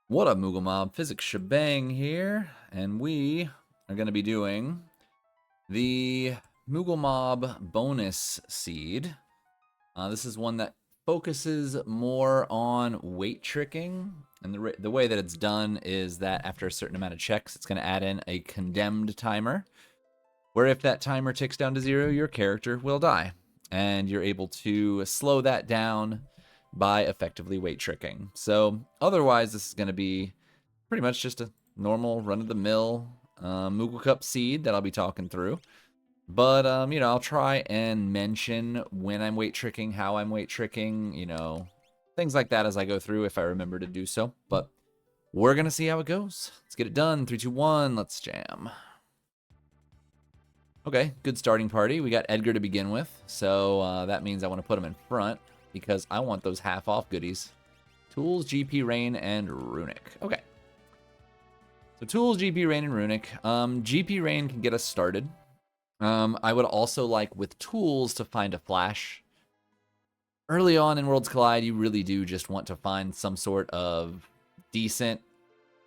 What up, Moogle Mob? Physics Shebang here, and we are going to be doing the Moogle Mob bonus seed. This is one that focuses more on weight tricking, and the way that it's done is that after a certain amount of checks, it's going to add in a condemned timer, where if that timer ticks down to 0, your character will die, and you're able to slow that down by effectively weight tricking. So otherwise, this is going to be pretty much just a normal run-of-the-mill Moogle Cup seed that I'll be talking through. But, I'll try and mention when I'm weight tricking, how I'm weight tricking, things like that as I go through if I remember to do so. But we're going to see how it goes. Let's get it done. 3, 2, 1, let's jam. Okay, good starting party. We got Edgar to begin with, so that means I want to put him in front because I want those half-off goodies. Tools, GP, Rain, and Runic. Okay. So tools, GP, Rain, and Runic. GP Rain can get us started. I would also like with tools to find a flash. Early on in Worlds Collide, you really do just want to find some sort of decent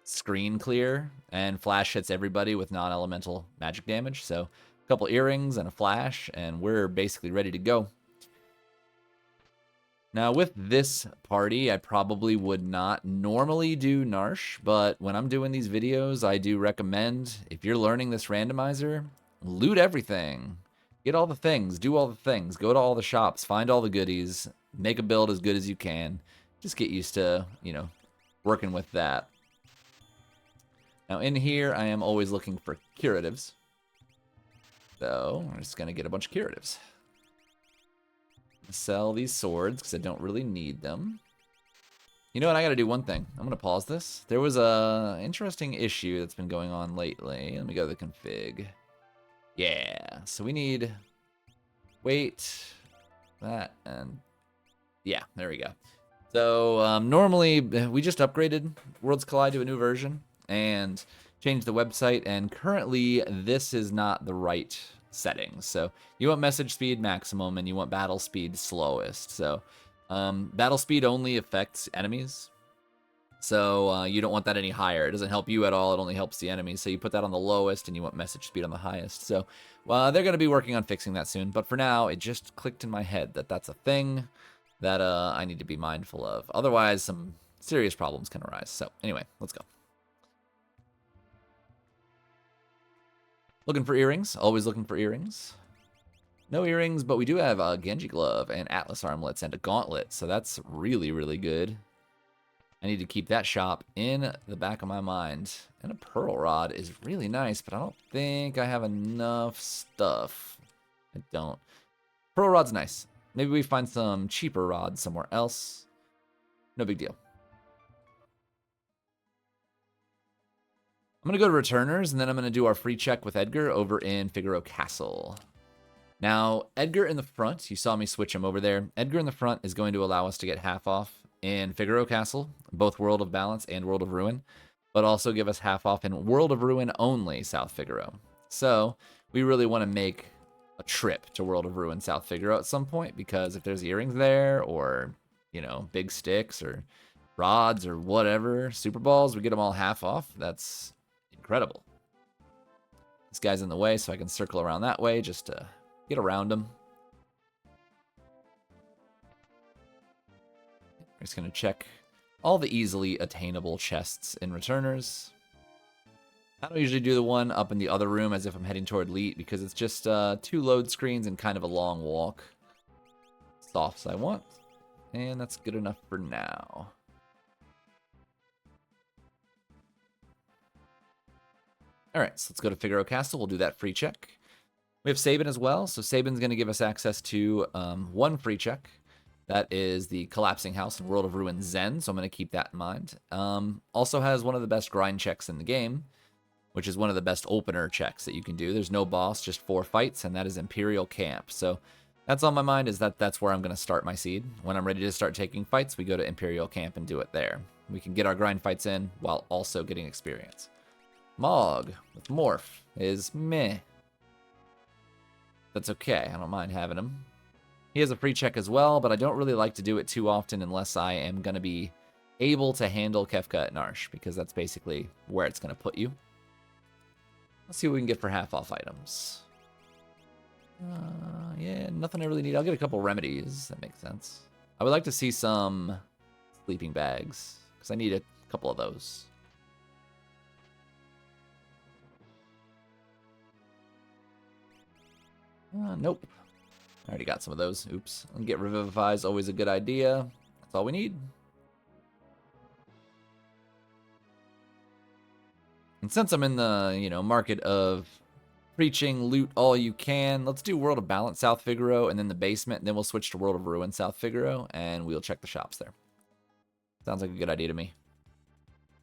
screen clear, and flash hits everybody with non-elemental magic damage. So a couple earrings and a flash, and we're basically ready to go. Now, with this party, I probably would not normally do Narsh, but when I'm doing these videos, I do recommend, if you're learning this randomizer, loot everything. Get all the things, do all the things, go to all the shops, find all the goodies, make a build as good as you can. Just get used to, working with that. Now, in here, I am always looking for curatives. So, I'm just going to get a bunch of curatives. Sell these swords because I don't really need them. You know what? I got to do one thing. I'm going to pause this. There was a interesting issue that's been going on lately. Let me go to the config. Yeah. So we need weight, that, and yeah, there we go. So normally we just upgraded Worlds Collide to a new version and changed the website, and currently this is not the right settings. So you want message speed maximum and you want battle speed slowest. So battle speed only affects enemies. So you don't want that any higher. It doesn't help you at all. It only helps the enemies. So you put that on the lowest and you want message speed on the highest. So they're going to be working on fixing that soon. But for now, it just clicked in my head that that's a thing that I need to be mindful of. Otherwise, some serious problems can arise. So anyway, let's go. Looking for earrings. Always looking for earrings. No earrings, but we do have a Genji glove and Atlas armlets and a gauntlet. So that's really, really good. I need to keep that shop in the back of my mind. And a pearl rod is really nice, but I don't think I have enough stuff. I don't. Pearl rod's nice. Maybe we find some cheaper rods somewhere else. No big deal. I'm going to go to returners, and then I'm going to do our free check with Edgar over in Figaro Castle. Now, Edgar in the front, you saw me switch him over there. Edgar in the front is going to allow us to get half off in Figaro Castle, both World of Balance and World of Ruin, but also give us half off in World of Ruin only South Figaro. So we really want to make a trip to World of Ruin South Figaro at some point, because if there's earrings there, or, big sticks or rods or whatever, super balls, we get them all half off. That's incredible. This guy's in the way, so I can circle around that way just to get around him. We're just going to check all the easily attainable chests in returners. I don't usually do the one up in the other room as if I'm heading toward Leet, because it's just 2 load screens and kind of a long walk. Softs I want, and that's good enough for now. All right, so let's go to Figaro Castle. We'll do that free check. We have Sabin as well, so Sabin's going to give us access to 1 free check. That is the Collapsing House in World of Ruin Zen, so I'm going to keep that in mind. Also has one of the best grind checks in the game, which is one of the best opener checks that you can do. There's no boss, just 4 fights, and that is Imperial Camp. So that's on my mind, is that's where I'm going to start my seed. When I'm ready to start taking fights, we go to Imperial Camp and do it there. We can get our grind fights in while also getting experience. Mog with Morph is meh. That's okay, I don't mind having him. He has a free check as well, but I don't really like to do it too often unless I am going to be able to handle Kefka and Arsh, because that's basically where it's going to put you. Let's see what we can get for half-off items. Yeah, nothing I really need. I'll get a couple remedies. That makes sense. I would like to see some sleeping bags, because I need a couple of those. Nope. I already got some of those. Oops. And get Revivify is always a good idea. That's all we need. And since I'm in the, market of preaching loot all you can, let's do World of Balance South Figaro and then the basement, and then we'll switch to World of Ruin South Figaro, and we'll check the shops there. Sounds like a good idea to me.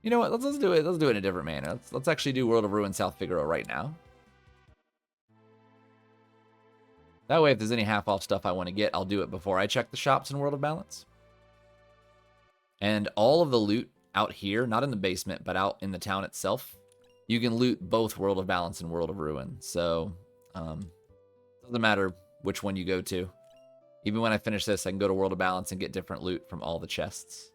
You know what? Let's do it. Let's do it in a different manner. Let's actually do World of Ruin South Figaro right now. That way, if there's any half-off stuff I want to get, I'll do it before I check the shops in World of Balance. And all of the loot out here, not in the basement, but out in the town itself, you can loot both World of Balance and World of Ruin. So, doesn't matter which one you go to. Even when I finish this, I can go to World of Balance and get different loot from all the chests.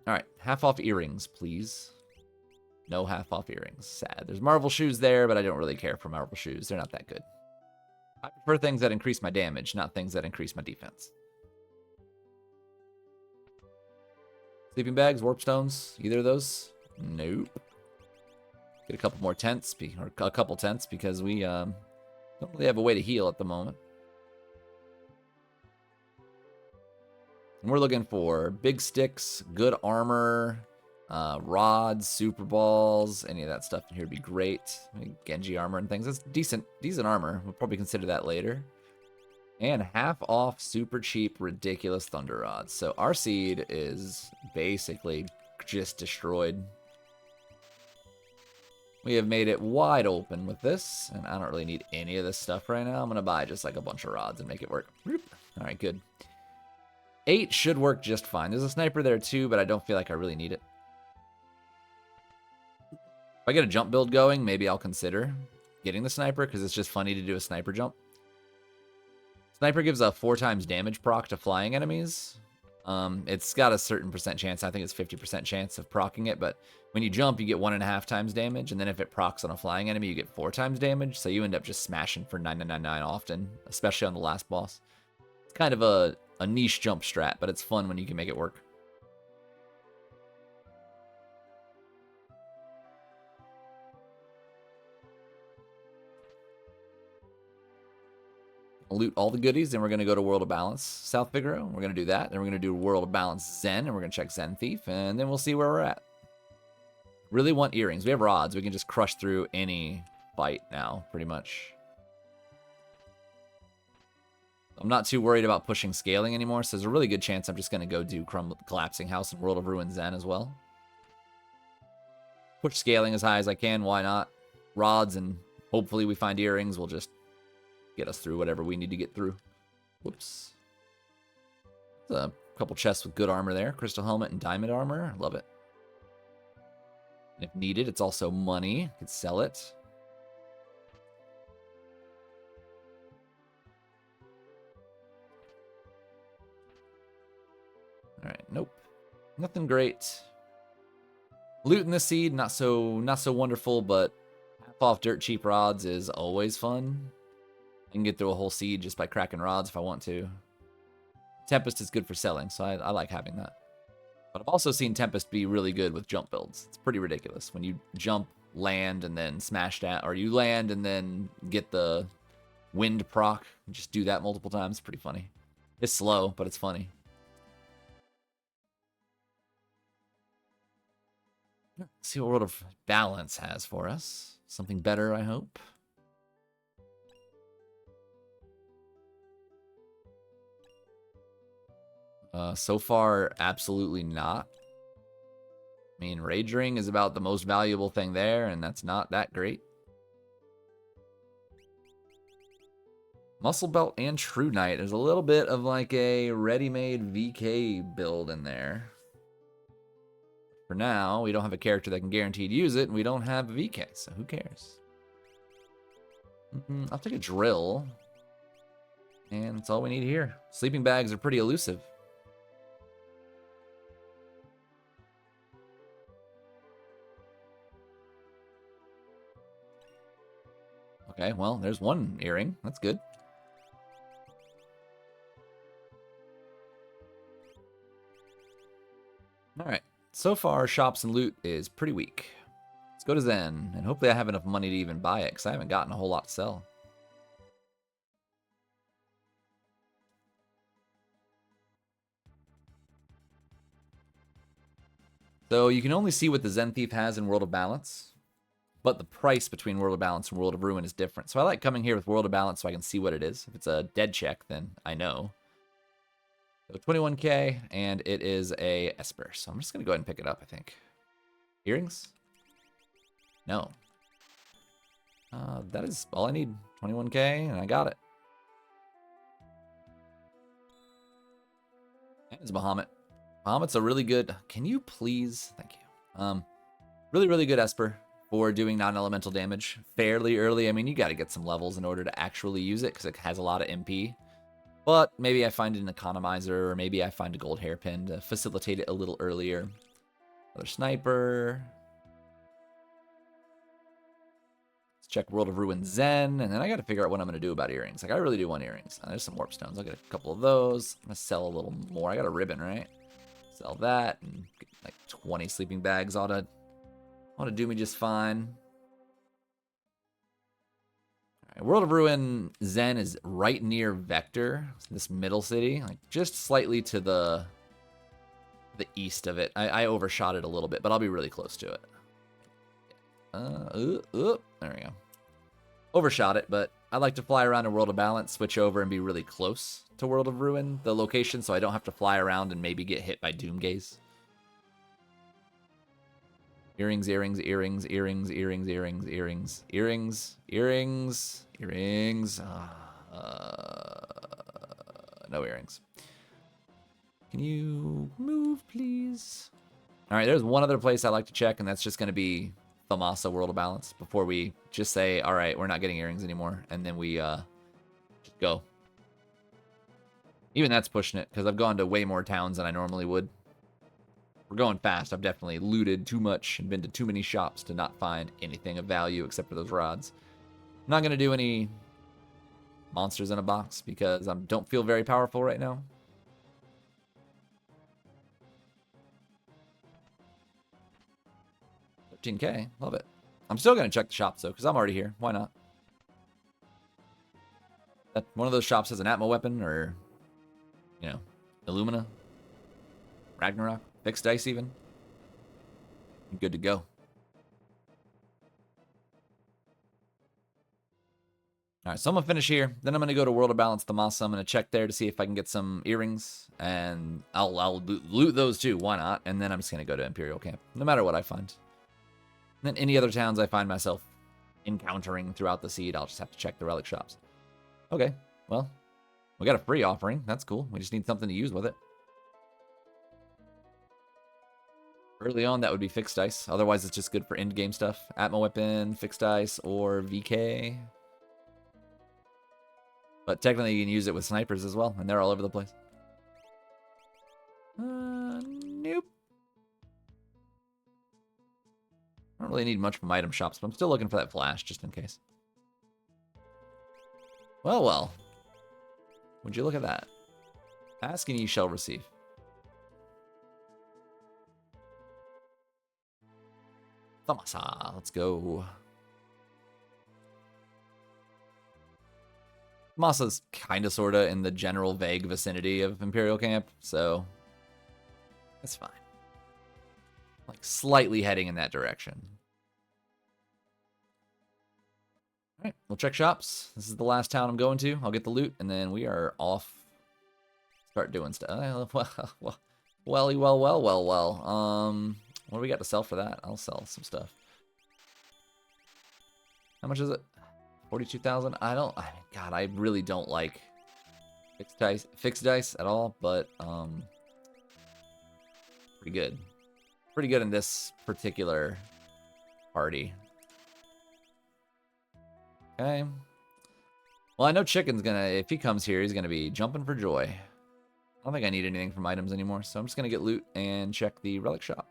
Alright, half-off earrings, please. No half-off earrings. Sad. There's Marvel shoes there, but I don't really care for Marvel shoes. They're not that good. I prefer things that increase my damage, not things that increase my defense. Sleeping bags, warp stones, either of those? Nope. Get a couple more tents, or a couple tents, because we don't really have a way to heal at the moment. And we're looking for big sticks, good armor, rods, super balls, any of that stuff in here would be great. Genji armor and things. That's decent armor. We'll probably consider that later. And half off, super cheap, ridiculous thunder rods. So our seed is basically just destroyed. We have made it wide open with this, and I don't really need any of this stuff right now. I'm gonna buy just like a bunch of rods and make it work. All right, good. 8 should work just fine. There's a sniper there too, but I don't feel like I really need it. If I get a jump build going, maybe I'll consider getting the sniper, because it's just funny to do a sniper jump. Sniper gives a 4 times damage proc to flying enemies. It's got a certain percent chance, I think it's 50% chance of proccing it, but when you jump, you get 1.5 times damage, and then if it procs on a flying enemy, you get 4 times damage, so you end up just smashing for 9999 often, especially on the last boss. It's kind of a niche jump strat, but it's fun when you can make it work. Loot all the goodies, then we're going to go to World of Balance South Figaro. We're going to do that. Then we're going to do World of Balance Zen, and we're going to check Zen Thief, and then we'll see where we're at. Really want earrings. We have rods. We can just crush through any fight now, pretty much. I'm not too worried about pushing scaling anymore, so there's a really good chance I'm just going to go do Collapsing House and World of Ruin Zen as well. Push scaling as high as I can. Why not? Rods, and hopefully we find earrings. We'll just get us through whatever we need to get through. Whoops. There's a couple chests with good armor there. Crystal helmet and diamond armor. Love it. And if needed, it's also money. Could sell it. Alright, nope. Nothing great. Loot in the seed, not so wonderful, but half off dirt cheap rods is always fun. I can get through a whole seed just by cracking rods if I want to. Tempest is good for selling, so I like having that. But I've also seen Tempest be really good with jump builds. It's pretty ridiculous. When you jump, land, and then smash that, or you land and then get the wind proc, just do that multiple times. It's pretty funny. It's slow, but it's funny. Let's see what World of Balance has for us. Something better, I hope. So far, absolutely not. I mean, Rage Ring is about the most valuable thing there, and that's not that great. Muscle Belt and True Knight. There's a little bit of like a ready-made VK build in there. For now, we don't have a character that can guaranteed use it, and we don't have a VK, so who cares? I'll take a drill. And that's all we need here. Sleeping bags are pretty elusive. Okay, well, there's one earring. That's good. Alright, so far shops and loot is pretty weak. Let's go to Zen, and hopefully I have enough money to even buy it, because I haven't gotten a whole lot to sell. So you can only see what the Zen Thief has in World of Balance, but the price between World of Balance and World of Ruin is different. So I like coming here with World of Balance so I can see what it is. If it's a dead check, then I know. So 21k, and it is a Esper. So I'm just going to go ahead and pick it up, I think. Earrings? No. That is all I need. 21k, and I got it. And it's Bahamut. Bahamut's a really good... Can you please... Thank you. Really, really good Esper for doing non-elemental damage fairly early. I mean, you got to get some levels in order to actually use it because it has a lot of MP. But maybe I find an economizer, or maybe I find a gold hairpin to facilitate it a little earlier. Another sniper. Let's check World of Ruin Zen, and then I got to figure out what I'm going to do about earrings. Like, I really do want earrings. There's some warp stones. I'll get a couple of those. I'm going to sell a little more. I got a ribbon, right? Sell that, and get like 20 sleeping bags ought to do me just fine. World of Ruin Zen is right near Vector, this middle city, like just slightly to the east of it. I overshot it a little bit, but I'll be really close to it. There we go. Overshot it, but I like to fly around in World of Balance, switch over, and be really close to World of Ruin, the location, so I don't have to fly around and maybe get hit by Doomgaze. Earrings, earrings, earrings, earrings, earrings, earrings, earrings, earrings, earrings, earrings. No earrings. Can you move, please? All right, there's one other place I like to check, and that's just going to be Thamasa World of Balance before we just say, all right, we're not getting earrings anymore, and then we just go. Even that's pushing it, because I've gone to way more towns than I normally would. We're going fast. I've definitely looted too much and been to too many shops to not find anything of value except for those rods. I'm not going to do any monsters in a box because I don't feel very powerful right now. $13k. Love it. I'm still going to check the shops, though, because I'm already here. Why not? That one of those shops has an Atma weapon or, you know, Illumina, Ragnarok. Fixed dice even. I'm good to go. Alright, so I'm going to finish here. Then I'm going to go to World of Balance Thamasa. I'm going to check there to see if I can get some earrings. And I'll loot those too. Why not? And then I'm just going to go to Imperial Camp. No matter what I find. And then any other towns I find myself encountering throughout the seed, I'll just have to check the relic shops. Okay, well, we got a free offering. That's cool. We just need something to use with it. Early on, that would be fixed dice. Otherwise, it's just good for end-game stuff. Atma weapon, fixed dice, or VK. But technically, you can use it with snipers as well, and they're all over the place. Nope. I don't really need much from item shops, but I'm still looking for that flash, just in case. Well, well. Would you look at that? Ask and ye shall receive. Thamasa, let's go. Thamasa's kind of, sort of in the general vague vicinity of Imperial Camp, so that's fine. Like, slightly heading in that direction. Alright, we'll check shops. This is the last town I'm going to. I'll get the loot, and then we are off. Start doing stuff. Well. What do we got to sell for that? I'll sell some stuff. How much is it? 42,000? God, I really don't like fixed dice at all, but pretty good. Pretty good in this particular party. Okay. Well, I know Chicken's gonna, if he comes here, he's gonna be jumping for joy. I don't think I need anything from items anymore, so I'm just gonna get loot and check the relic shop.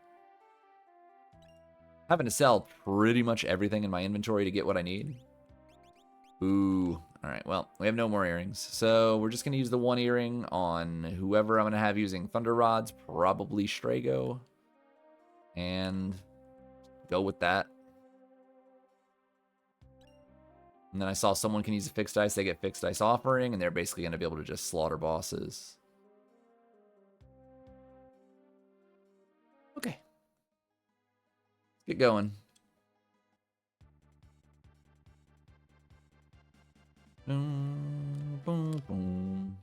Having to sell pretty much everything in my inventory to get what I need. Ooh. All right, well, we have no more earrings. So we're just going to use the one earring on whoever I'm going to have using Thunder Rods, probably Strago. And go with that. And then I saw someone can use a fixed dice. They get fixed dice offering, and they're basically going to be able to just slaughter bosses. Okay. Let's get going. Boom, boom, boom.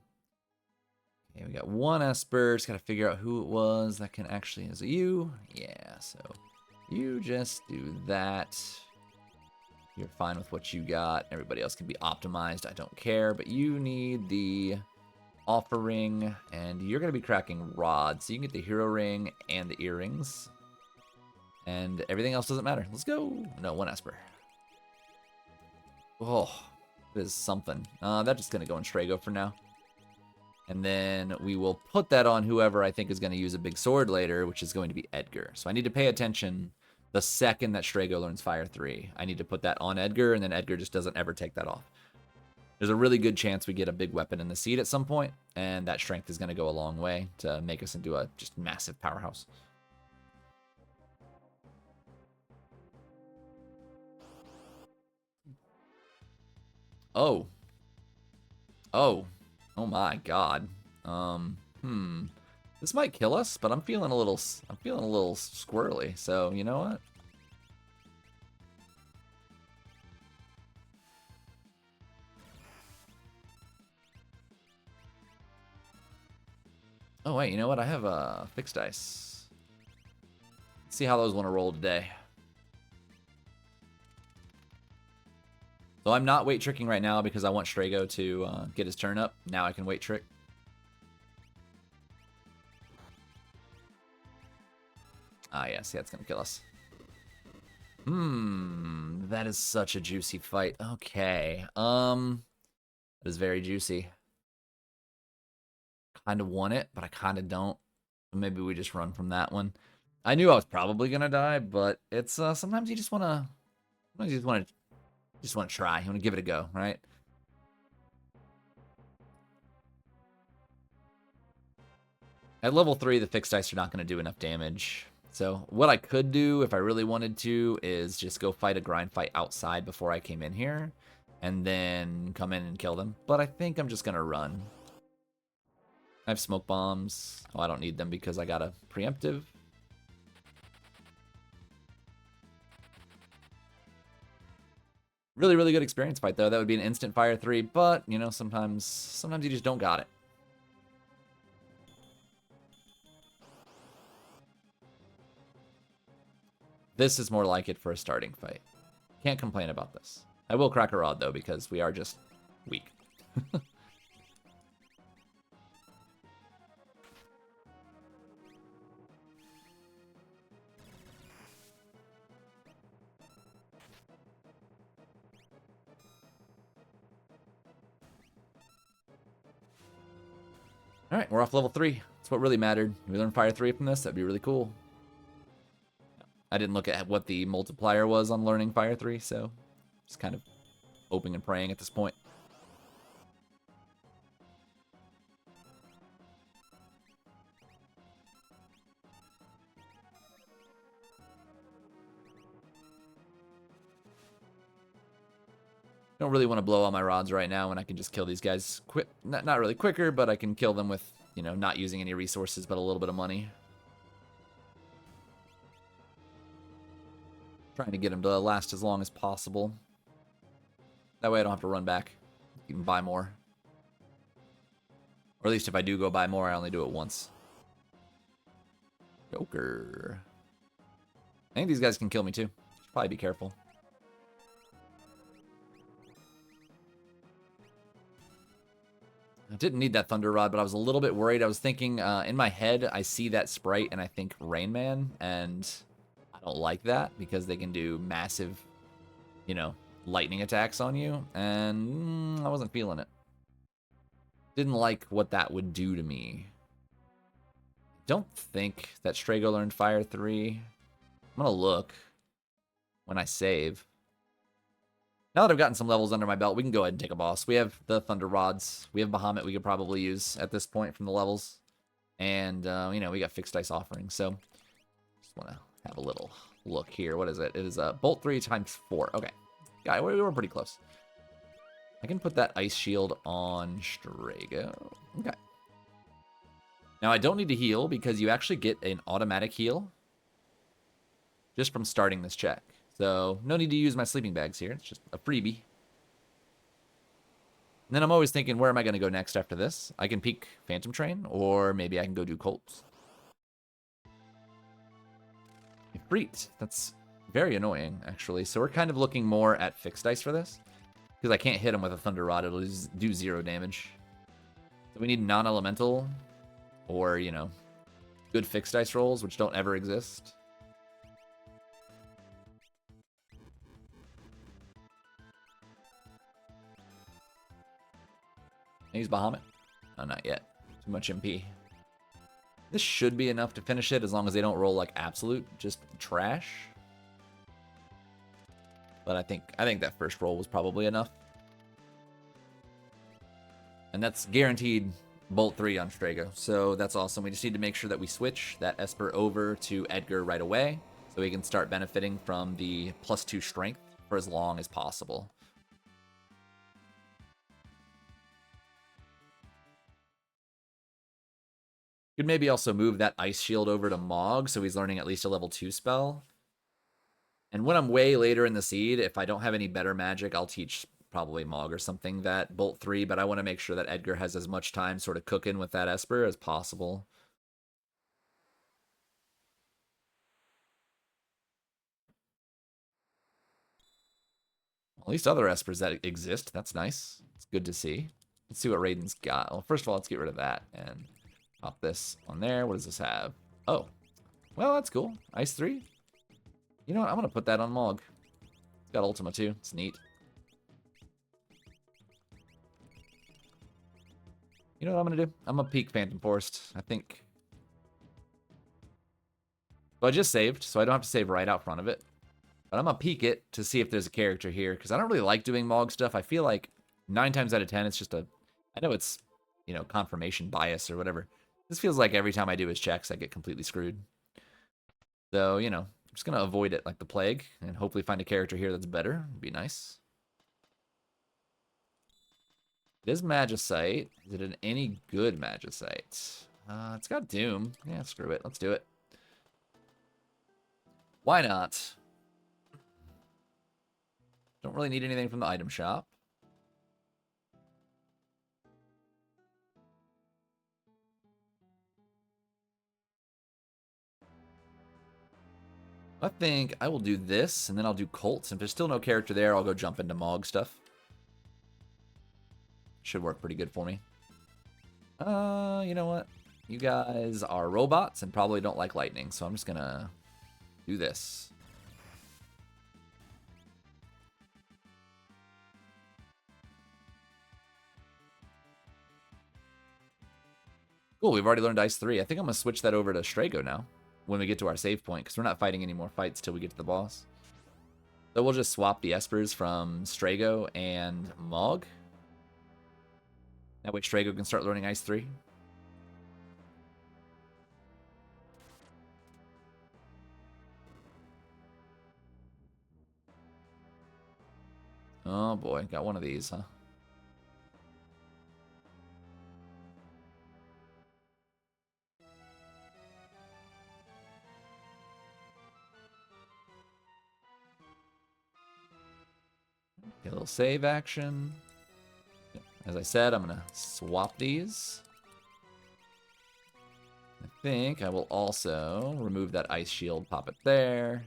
Okay, we got one Esper. Just got to figure out who it was that can actually... Is it you? Yeah, so you just do that. You're fine with what you got. Everybody else can be optimized. I don't care. But you need the offering, and you're going to be cracking rods. So you can get the hero ring and the earrings. And everything else doesn't matter. Let's go. No, one Esper. Oh, this is something. That's just going to go in Strago for now. And then we will put that on whoever I think is going to use a big sword later, which is going to be Edgar. So I need to pay attention the second that Strago learns Fire 3. I need to put that on Edgar, and then Edgar just doesn't ever take that off. There's a really good chance we get a big weapon in the seed at some point, and that strength is going to go a long way to make us into a just massive powerhouse. Oh. Oh. Oh my god. This might kill us, but I'm feeling a little squirrely, so you know what? Oh wait, you know what? I have a fixed dice. Let's see how those want to roll today. So I'm not weight tricking right now because I want Strago to get his turn up. Now I can weight trick. Ah, yes, yeah, it's gonna kill us. That is such a juicy fight. Okay, that is very juicy. Kind of want it, but I kind of don't. Maybe we just run from that one. I knew I was probably gonna die, but it's sometimes you just wanna, try. You wanna give it a go, right? At level 3, the fixed dice are not gonna do enough damage. So what I could do if I really wanted to is just go fight a grind fight outside before I came in here, and then come in and kill them. But I think I'm just gonna run. I have smoke bombs. Oh, I don't need them because I got a preemptive. Really, really good experience fight, though. That would be an instant Fire 3, but, you know, sometimes you just don't got it. This is more like it for a starting fight. Can't complain about this. I will crack a rod, though, because we are just weak. Alright, we're off level 3. That's what really mattered. If we learn Fire 3 from this, that'd be really cool. I didn't look at what the multiplier was on learning Fire 3, so just kind of hoping and praying at this point. Don't really want to blow all my rods right now when I can just kill these guys quick. Not really quicker, but I can kill them with, you know, not using any resources but a little bit of money. Trying to get them to last as long as possible. That way I don't have to run back. You can buy more. Or at least if I do go buy more, I only do it once. Joker. I think these guys can kill me too. Should probably be careful. I didn't need that Thunder Rod, but I was a little bit worried. I was thinking, in my head, I see that sprite and I think Rain Man, and I don't like that because they can do massive, you know, lightning attacks on you, and I wasn't feeling it. Didn't like what that would do to me. Don't think that Strago learned Fire 3. I'm gonna look when I save. Now that I've gotten some levels under my belt, we can go ahead and take a boss. We have the Thunder Rods. We have Bahamut we could probably use at this point from the levels. And, you know, we got Fixed Dice Offering. So, just want to have a little look here. What is it? It is Bolt 3 times 4. Okay. Yeah, we're pretty close. I can put that Ice Shield on Strago. Okay. Now, I don't need to heal because you actually get an automatic heal just from starting this check. So, no need to use my sleeping bags here. It's just a freebie. And then I'm always thinking, where am I going to go next after this? I can peek Phantom Train, or maybe I can go do Colts. Ifrit. That's very annoying, actually. So we're kind of looking more at Fixed Dice for this. Because I can't hit him with a Thunder Rod. It'll just do 0 damage. So we need non-elemental, or, you know, good Fixed Dice rolls, which don't ever exist. Use Bahamut? Oh, not yet. Too much MP. This should be enough to finish it as long as they don't roll like absolute just trash. But I think that first roll was probably enough. And that's guaranteed Bolt 3 on Strago. So that's awesome. We just need to make sure that we switch that Esper over to Edgar right away so we can start benefiting from the +2 strength for as long as possible. Could maybe also move that Ice Shield over to Mog, so he's learning at least a level 2 spell. And when I'm way later in the seed, if I don't have any better magic, I'll teach probably Mog or something that Bolt 3, but I want to make sure that Edgar has as much time sort of cooking with that Esper as possible. At least other Espers that exist, that's nice. It's good to see. Let's see what Raiden's got. Well, first of all, let's get rid of that and pop this on there. What does this have? Oh, well, that's cool. Ice 3. You know what? I'm going to put that on Mog. It's got Ultima too. It's neat. You know what I'm going to do? I'm going to peek Phantom Forest, I think. So I just saved, so I don't have to save right out front of it. But I'm going to peek it to see if there's a character here, because I don't really like doing Mog stuff. I feel like 9 times out of 10, it's just a... I know it's, you know, confirmation bias or whatever. This feels like every time I do his checks, I get completely screwed. So, you know, I'm just going to avoid it like the plague and hopefully find a character here that's better. It'd be nice. It is Magicite. Is it an any good Magicite? It's got Doom. Yeah, screw it. Let's do it. Why not? Don't really need anything from the item shop. I think I will do this, and then I'll do Colts. And if there's still no character there, I'll go jump into Mog stuff. Should work pretty good for me. You know what? You guys are robots and probably don't like lightning, so I'm just gonna do this. Cool, we've already learned Ice 3. I think I'm gonna switch that over to Strago now when we get to our save point, because we're not fighting any more fights till we get to the boss. So we'll just swap the Espers from Strago and Mog. That way Strago can start learning Ice 3. Oh boy, got one of these, huh? Get a little save action. As I said, I'm going to swap these. I think I will also remove that Ice Shield, pop it there.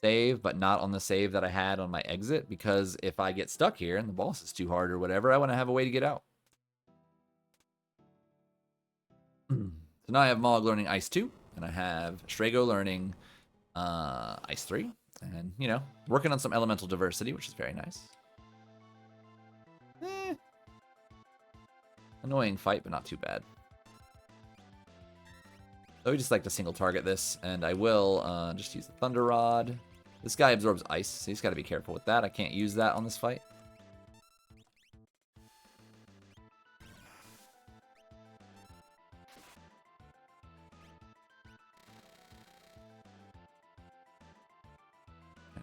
Save, but not on the save that I had on my exit, because if I get stuck here and the boss is too hard or whatever, I want to have a way to get out. So now I have Mog learning Ice 2, and I have Strago learning Ice 3. And, you know, working on some elemental diversity, which is very nice. Annoying fight, but not too bad. So we just like to single target this, and I will just use the Thunder Rod. This guy absorbs ice, so he's got to be careful with that. I can't use that on this fight.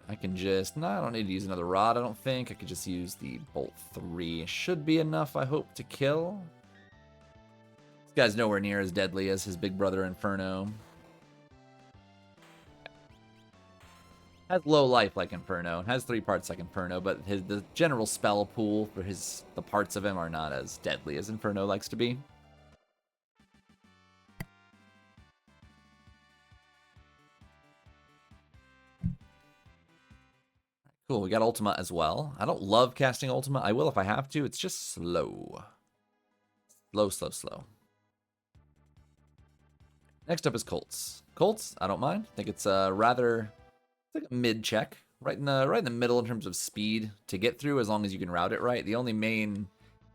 I can just... No, I don't need to use another rod, I don't think. I could just use the Bolt 3. Should be enough, I hope, to kill. This guy's nowhere near as deadly as his big brother Inferno. Has low life like Inferno, and has 3 parts like Inferno, but the general spell pool for the parts of him are not as deadly as Inferno likes to be. Cool, we got Ultima as well. I don't love casting Ultima. I will if I have to. It's just slow. Slow. Next up is Colts. Colts, I don't mind. I think it's rather... It's like a mid check. Right in the middle in terms of speed to get through as long as you can route it right. The only main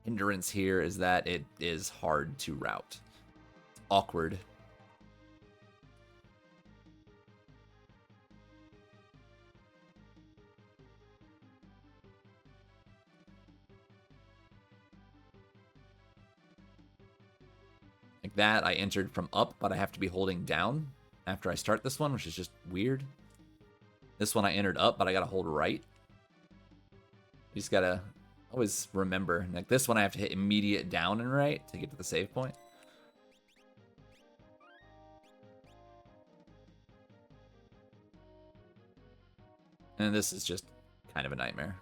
hindrance here is that it is hard to route. It's awkward. Like that, I entered from up, but I have to be holding down after I start this one, which is just weird. This one I entered up, but I gotta hold right. You just gotta always remember. Like this one I have to hit immediate down and right to get to the save point. And this is just kind of a nightmare.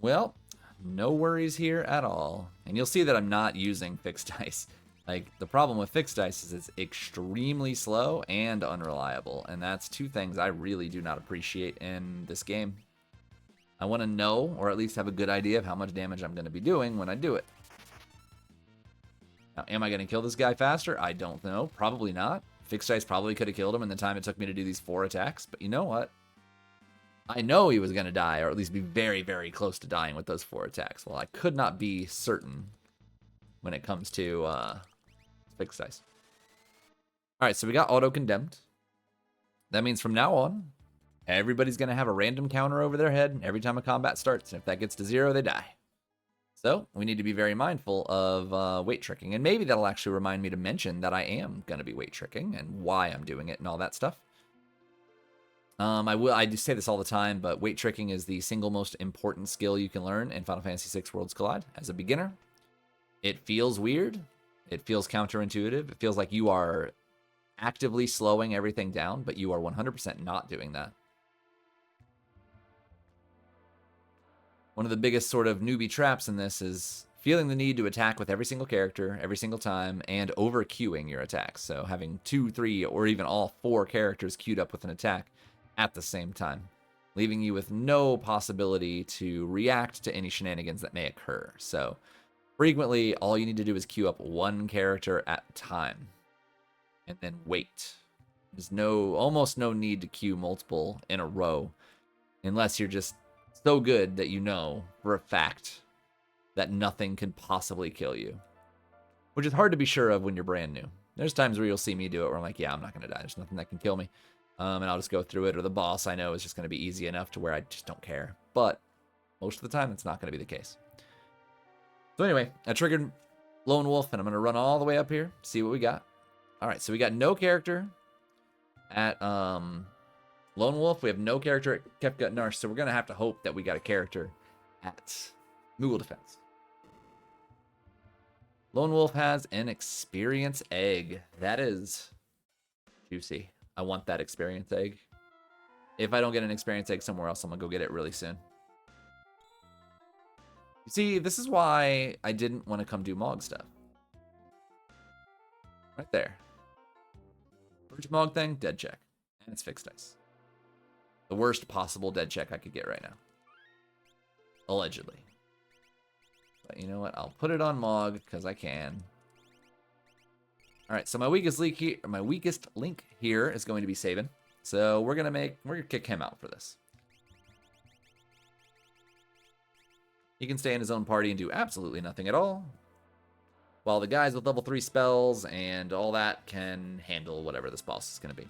Well, no worries here at all. And you'll see that I'm not using fixed dice. Like, the problem with fixed dice is it's extremely slow and unreliable. And that's 2 things I really do not appreciate in this game. I want to know, or at least have a good idea of how much damage I'm going to be doing when I do it. Now, am I going to kill this guy faster? I don't know. Probably not. Fixed dice probably could have killed him in the time it took me to do these 4 attacks. But you know what? I know he was going to die, or at least be very, very close to dying with those 4 attacks. Well, I could not be certain when it comes to fixed dice. Alright, so we got auto-condemned. That means from now on, everybody's going to have a random counter over their head every time a combat starts. And if that gets to 0, they die. So, we need to be very mindful of weight tricking. And maybe that'll actually remind me to mention that I am going to be weight tricking and why I'm doing it and all that stuff. I do say this all the time, but weight tricking is the single most important skill you can learn in Final Fantasy VI Worlds Collide as a beginner. It feels weird. It feels counterintuitive. It feels like you are actively slowing everything down, but you are 100% not doing that. One of the biggest sort of newbie traps in this is feeling the need to attack with every single character, every single time, and over-queuing your attacks. So having 2, 3, or even all 4 characters queued up with an attack at the same time, leaving you with no possibility to react to any shenanigans that may occur. So frequently, all you need to do is queue up 1 character at a time, and then wait. There's almost no need to queue multiple in a row, unless you're just so good that you know for a fact that nothing can possibly kill you, which is hard to be sure of when you're brand new. There's times where you'll see me do it where I'm like, yeah, I'm not going to die. There's nothing that can kill me. And I'll just go through it, or the boss I know is just going to be easy enough to where I just don't care. But most of the time, it's not going to be the case. So anyway, I triggered Lone Wolf, and I'm going to run all the way up here, see what we got. All right, so we got no character at Lone Wolf. We have no character at Kefka Narsh, so we're going to have to hope that we got a character at Moogle Defense. Lone Wolf has an experience egg. That is juicy. I want that experience egg. If I don't get an experience egg somewhere else, I'm going to go get it really soon. You see, this is why I didn't want to come do Mog stuff. Right there. First Mog thing, dead check. And it's fixed dice. The worst possible dead check I could get right now. Allegedly. But you know what? I'll put it on Mog because I can. All right, so my weakest link here is going to be Sabin. So we're gonna kick him out for this. He can stay in his own party and do absolutely nothing at all, while the guys with level 3 spells and all that can handle whatever this boss is gonna be.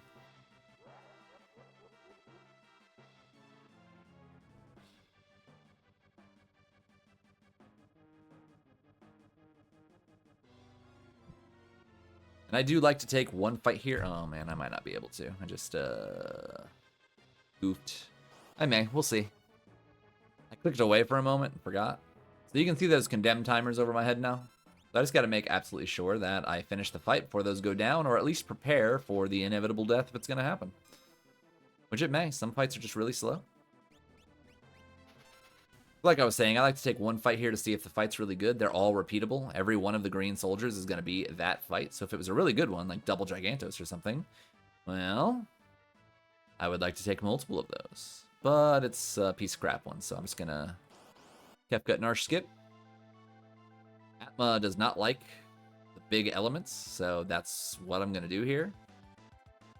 And I do like to take one fight here. Oh man, I might not be able to. I just goofed. I may. We'll see. I clicked away for a moment and forgot. So you can see those condemned timers over my head now. So I just got to make absolutely sure that I finish the fight before those go down, or at least prepare for the inevitable death if it's going to happen. Which it may. Some fights are just really slow. Like I was saying, I like to take one fight here to see if the fight's really good. They're all repeatable. Every one of the green soldiers is going to be that fight. So if it was a really good one, like double Gigantos or something, well, I would like to take multiple of those. But it's a piece of crap one, so I'm just going to Kefgut Narsh skip. Atma does not like the big elements, so that's what I'm going to do here.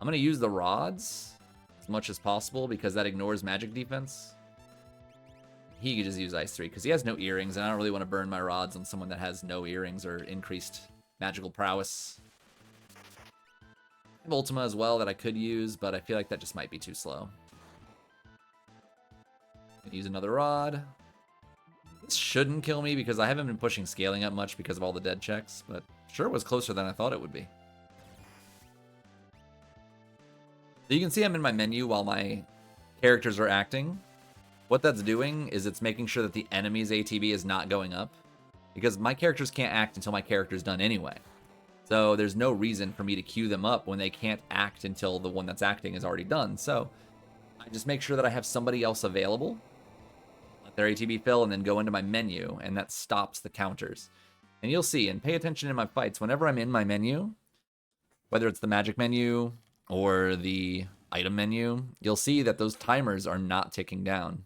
I'm going to use the rods as much as possible because that ignores magic defense. He could just use Ice 3 because he has no earrings, and I don't really want to burn my rods on someone that has no earrings or increased magical prowess. I have Ultima as well that I could use, but I feel like that just might be too slow. Use another rod. This shouldn't kill me because I haven't been pushing scaling up much because of all the dead checks, but sure was closer than I thought it would be. So you can see I'm in my menu while my characters are acting. What that's doing is it's making sure that the enemy's ATB is not going up, because my characters can't act until my character's done anyway. So there's no reason for me to queue them up when they can't act until the one that's acting is already done. So I just make sure that I have somebody else available, let their ATB fill, and then go into my menu, and that stops the counters. And you'll see, and pay attention in my fights, whenever I'm in my menu, whether it's the magic menu or the item menu, you'll see that those timers are not ticking down.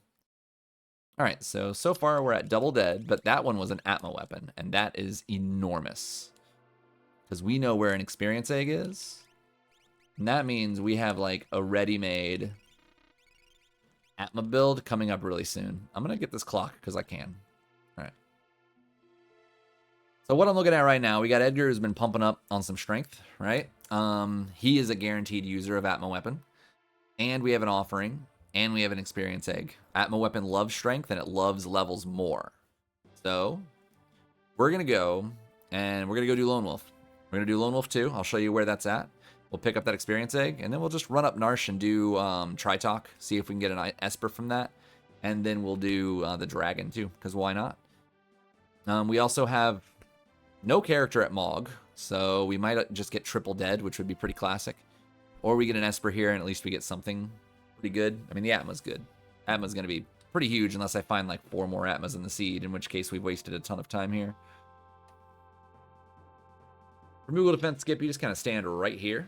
Alright, so far we're at double dead, but that one was an Atma weapon, and that is enormous. Because we know where an experience egg is, and that means we have like a ready-made Atma build coming up really soon. I'm going to get this clock because I can. Alright. So what I'm looking at right now, we got Edgar who's been pumping up on some strength, right? He is a guaranteed user of Atma weapon, and we have an offering. And we have an experience egg. Atma weapon loves strength, and it loves levels more. So we're going to go, and we're going to go do Lone Wolf. We're going to do Lone Wolf 2. I'll show you where that's at. We'll pick up that experience egg, and then we'll just run up Narsh and do Tri-Talk, see if we can get an Esper from that. And then we'll do the Dragon too, because why not? We also have no character at Mog, so we might just get triple dead, which would be pretty classic. Or we get an Esper here, and at least we get something pretty good. I mean, the Atma's good. Atma's going to be pretty huge unless I find like 4 more Atmas in the seed, in which case we've wasted a ton of time here. For Moogle defense skip, you just kind of stand right here.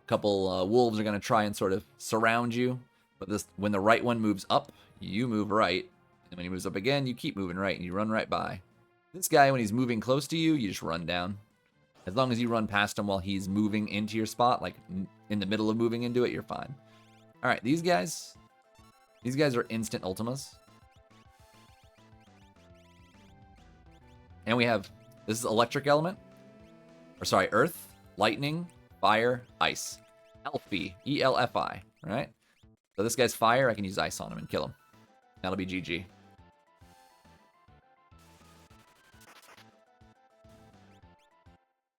A couple wolves are going to try and sort of surround you, but this, when the right one moves up, you move right, and when he moves up again, you keep moving right, and you run right by. This guy, when he's moving close to you, you just run down. As long as you run past him while he's moving into your spot, like in the middle of moving into it, you're fine. All right, these guys are instant ultimas. And we have, this is electric element, or sorry, earth, lightning, fire, ice. Elfi, E-L-F-I, all right? So this guy's fire, I can use ice on him and kill him. That'll be GG.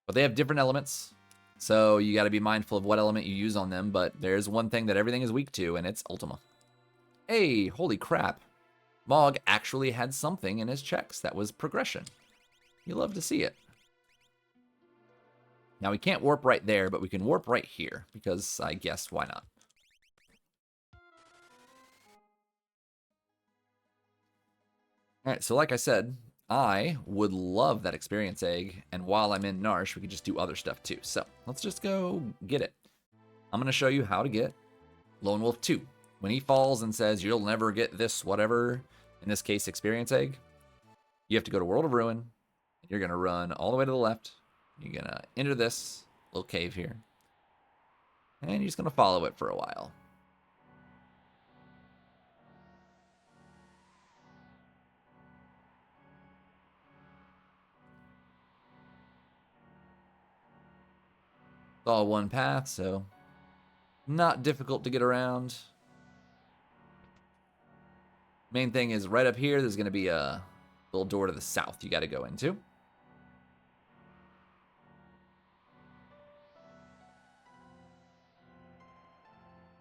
But they have different elements, so you got to be mindful of what element you use on them, but there's one thing that everything is weak to, and it's Ultima. Hey, holy crap. Mog actually had something in his checks that was progression. You love to see it. Now, we can't warp right there, but we can warp right here, because I guess why not? Alright, so like I said, I would love that experience egg, and while I'm in Narsh, we could just do other stuff too. So, let's just go get it. I'm going to show you how to get Lone Wolf 2. When he falls and says, you'll never get this whatever, in this case, experience egg, You have to go to World of Ruin. You're going to run all the way to the left. You're going to enter this little cave here. And you're just going to follow it for a while. It's all one path, so not difficult to get around. Main thing is right up here, there's going to be a little door to the south you got to go into.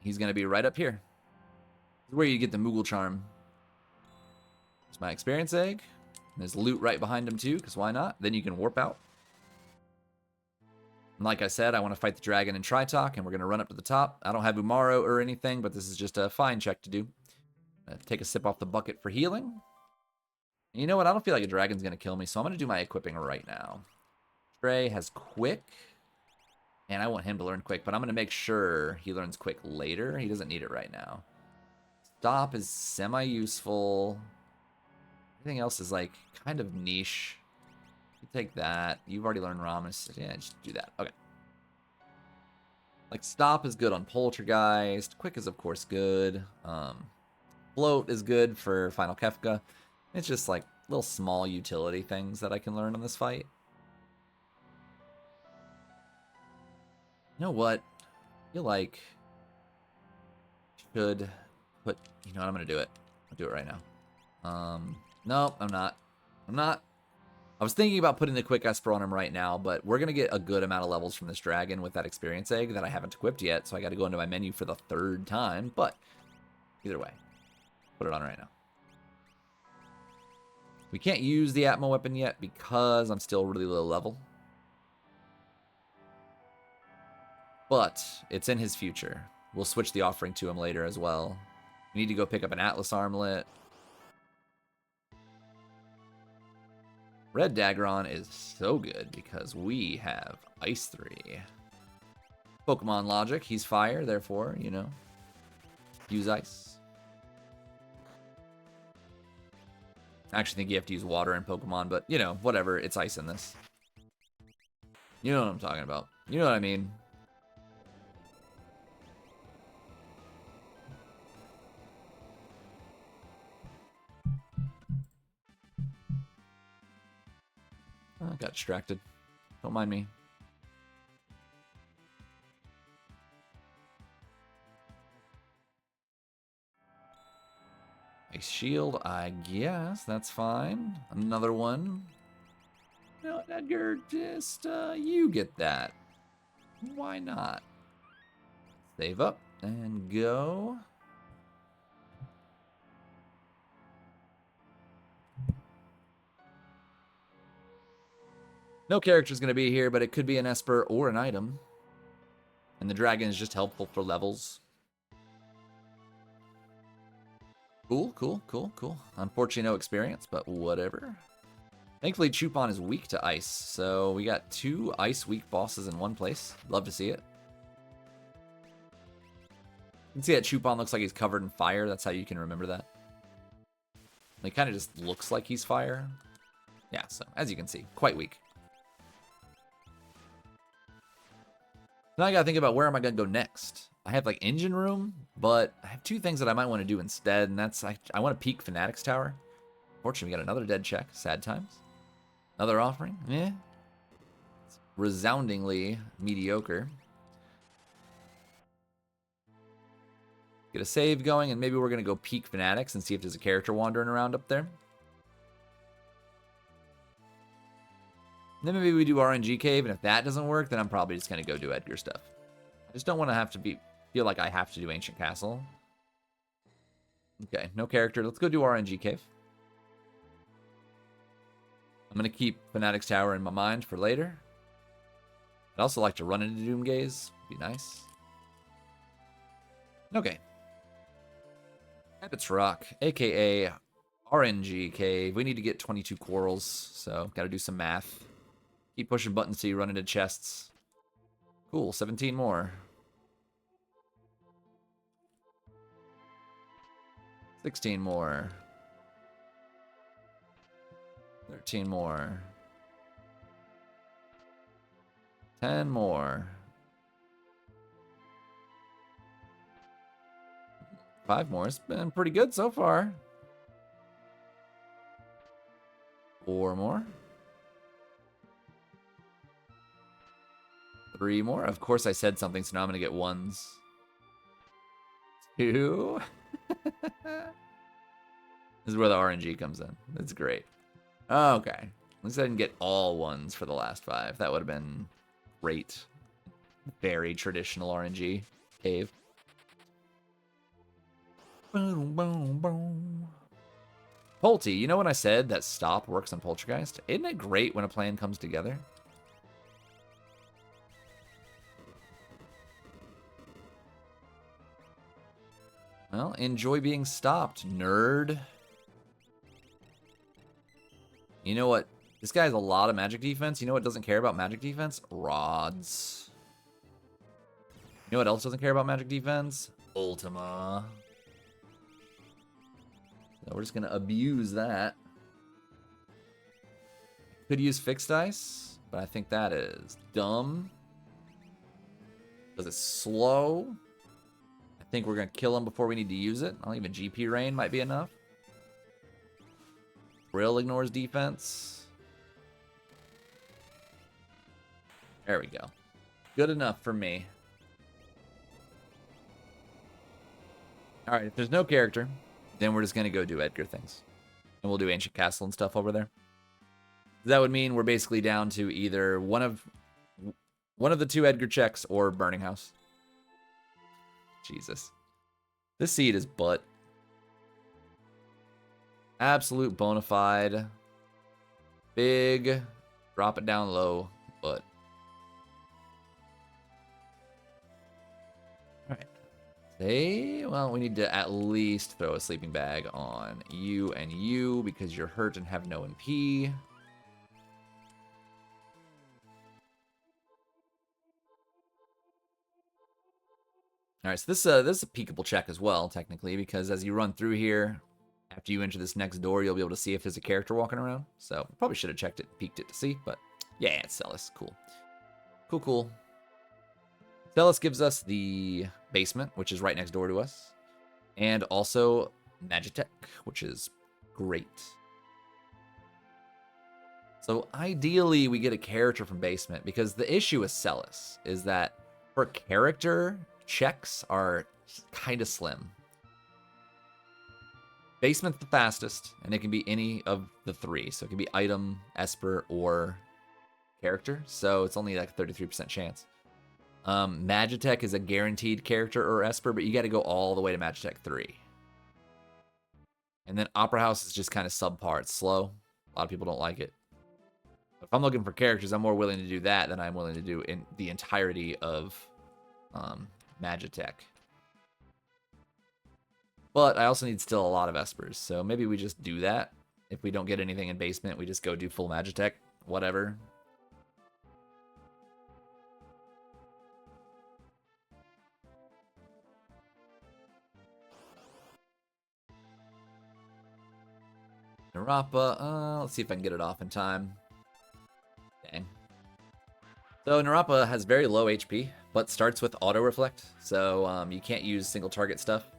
He's going to be right up here. This is where you get the Moogle charm. It's my experience egg. And there's loot right behind him too, because why not? Then you can warp out. And like I said, I want to fight the dragon in Tritalk, and we're going to run up to the top. I don't have Umaro or anything, but this is just a fine check to do. Take a sip off the bucket for healing. And you know what? I don't feel like a dragon's going to kill me, so I'm going to do my equipping right now. Trey has quick. And I want him to learn quick, but I'm going to make sure he learns quick later. He doesn't need it right now. Stop is semi-useful. Everything else is like kind of niche. You take that. You've already learned Ramus. Yeah, just do that. Okay. Like stop is good on Poltergeist. Quick is of course good. Float is good for Final Kefka. It's just like little small utility things that I can learn on this fight. You know what? I feel like should put. You know what? I'm gonna do it. I'll do it right now. No, I'm not. I was thinking about putting the quick Esper on him right now, but we're gonna get a good amount of levels from this dragon with that experience egg that I haven't equipped yet. So I got to go into my menu for the 3rd time. But either way, put it on right now. We can't use the Atmo weapon yet because I'm still really low level. But it's in his future. We'll switch the offering to him later as well. We need to go pick up an Atlas armlet. Red Daggeron is so good because we have Ice 3. Pokemon logic, he's fire, therefore, you know, use ice. I actually think you have to use water in Pokemon, but, you know, whatever, it's ice in this. You know what I'm talking about. You know what I mean. I got distracted. Don't mind me. Ice shield, I guess. That's fine. Another one. No, Edgar, just, you get that. Why not? Save up and go. No character's going to be here, but it could be an Esper or an item. And the dragon is just helpful for levels. Cool, cool, cool, cool. Unfortunately, no experience, but whatever. Thankfully, Chupon is weak to ice, so we got 2 ice-weak bosses in one place. Love to see it. You can see that Chupon looks like he's covered in fire. That's how you can remember that. He kind of just looks like he's fire. Yeah, so as you can see, quite weak. Now I gotta think about where am I gonna go next. I have like engine room, but I have 2 things that I might want to do instead, and that's I want to peek Fanatics Tower. Fortunately, we got another dead check. Sad times. Another offering. Eh. It's resoundingly mediocre. Get a save going, and maybe we're gonna go peek Fanatics and see if there's a character wandering around up there. Then maybe we do RNG Cave, and if that doesn't work, then I'm probably just going to go do Edgar stuff. I just don't want to have to feel like I have to do Ancient Castle. Okay, no character. Let's go do RNG Cave. I'm going to keep Fanatics Tower in my mind for later. I'd also like to run into Doomgaze. Be nice. Okay. Habits Rock, a.k.a. RNG Cave. We need to get 22 corals, so got to do some math. Keep pushing buttons till you run into chests. Cool, 17 more. 16 more. 13 more. 10 more. 5 more. It's been pretty good so far. 4 more. 3 more. Of course I said something, so now I'm going to get 1s. 2. This is where the RNG comes in. That's great. Okay. At least I didn't get all 1s for the last 5. That would have been great. Very traditional RNG cave. Boom, boom, boom. Polty, you know when I said that stop works on Poltergeist? Isn't it great when a plan comes together? Well, enjoy being stopped, nerd. You know what? This guy has a lot of magic defense. You know what doesn't care about magic defense? Rods. You know what else doesn't care about magic defense? Ultima. So we're just going to abuse that. Could use fixed dice, but I think that is dumb. Because it's slow. I think we're going to kill him before we need to use it. I'll even GP rain might be enough. Brill ignores defense. There we go. Good enough for me. Alright, if there's no character, then we're just going to go do Edgar things. And we'll do Ancient Castle and stuff over there. That would mean we're basically down to either one of the 2 Edgar checks or Burning House. Jesus. This seed is butt. Absolute bona fide. Big. Drop it down low. But. Alright. Say, well, we need to at least throw a sleeping bag on you and you because you're hurt and have no MP. Alright, so this is a peekable check as well, technically, because as you run through here, after you enter this next door, you'll be able to see if there's a character walking around. So, probably should have checked it, peeked it to see, but yeah, it's Celis. Cool. Cool, cool. Celis gives us the basement, which is right next door to us, and also Magitech, which is great. So, ideally, we get a character from basement, because the issue with Celis is that for character, checks are kind of slim. Basement's the fastest, and it can be any of the 3. So it can be item, Esper, or character. So it's only like a 33% chance. Magitech is a guaranteed character or Esper, but you got to go all the way to Magitech 3. And then Opera House is just kind of subpar. It's slow. A lot of people don't like it. If I'm looking for characters, I'm more willing to do that than I'm willing to do in the entirety of Magitech. But I also need still a lot of Espers, so maybe we just do that. If we don't get anything in basement, we just go do full Magitech. Whatever. Narapa, let's see if I can get it off in time. Dang. So Narapa has very low HP, but starts with auto reflect, so you can't use single target stuff,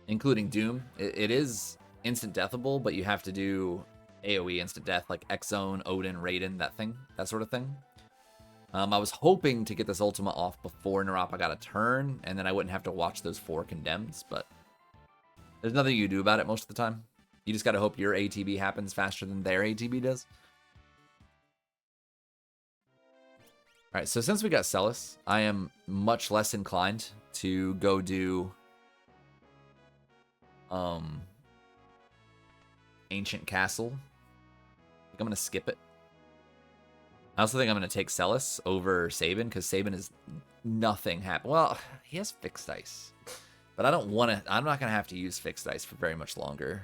including Doom. It is instant deathable, but you have to do AoE instant death, like X-Zone, Odin, Raiden, that sort of thing. I was hoping to get this Ultima off before Narapa got a turn, and then I wouldn't have to watch those 4 condemns, but there's nothing you can do about it most of the time. You just gotta hope your ATB happens faster than their ATB does. Alright, so since we got Celis, I am much less inclined to go do Ancient Castle. I think I'm gonna skip it. I also think I'm gonna take Celis over Sabin, because Sabin is nothing happen. Well, he has fixed dice. But I don't wanna, I'm not gonna have to use fixed dice for very much longer.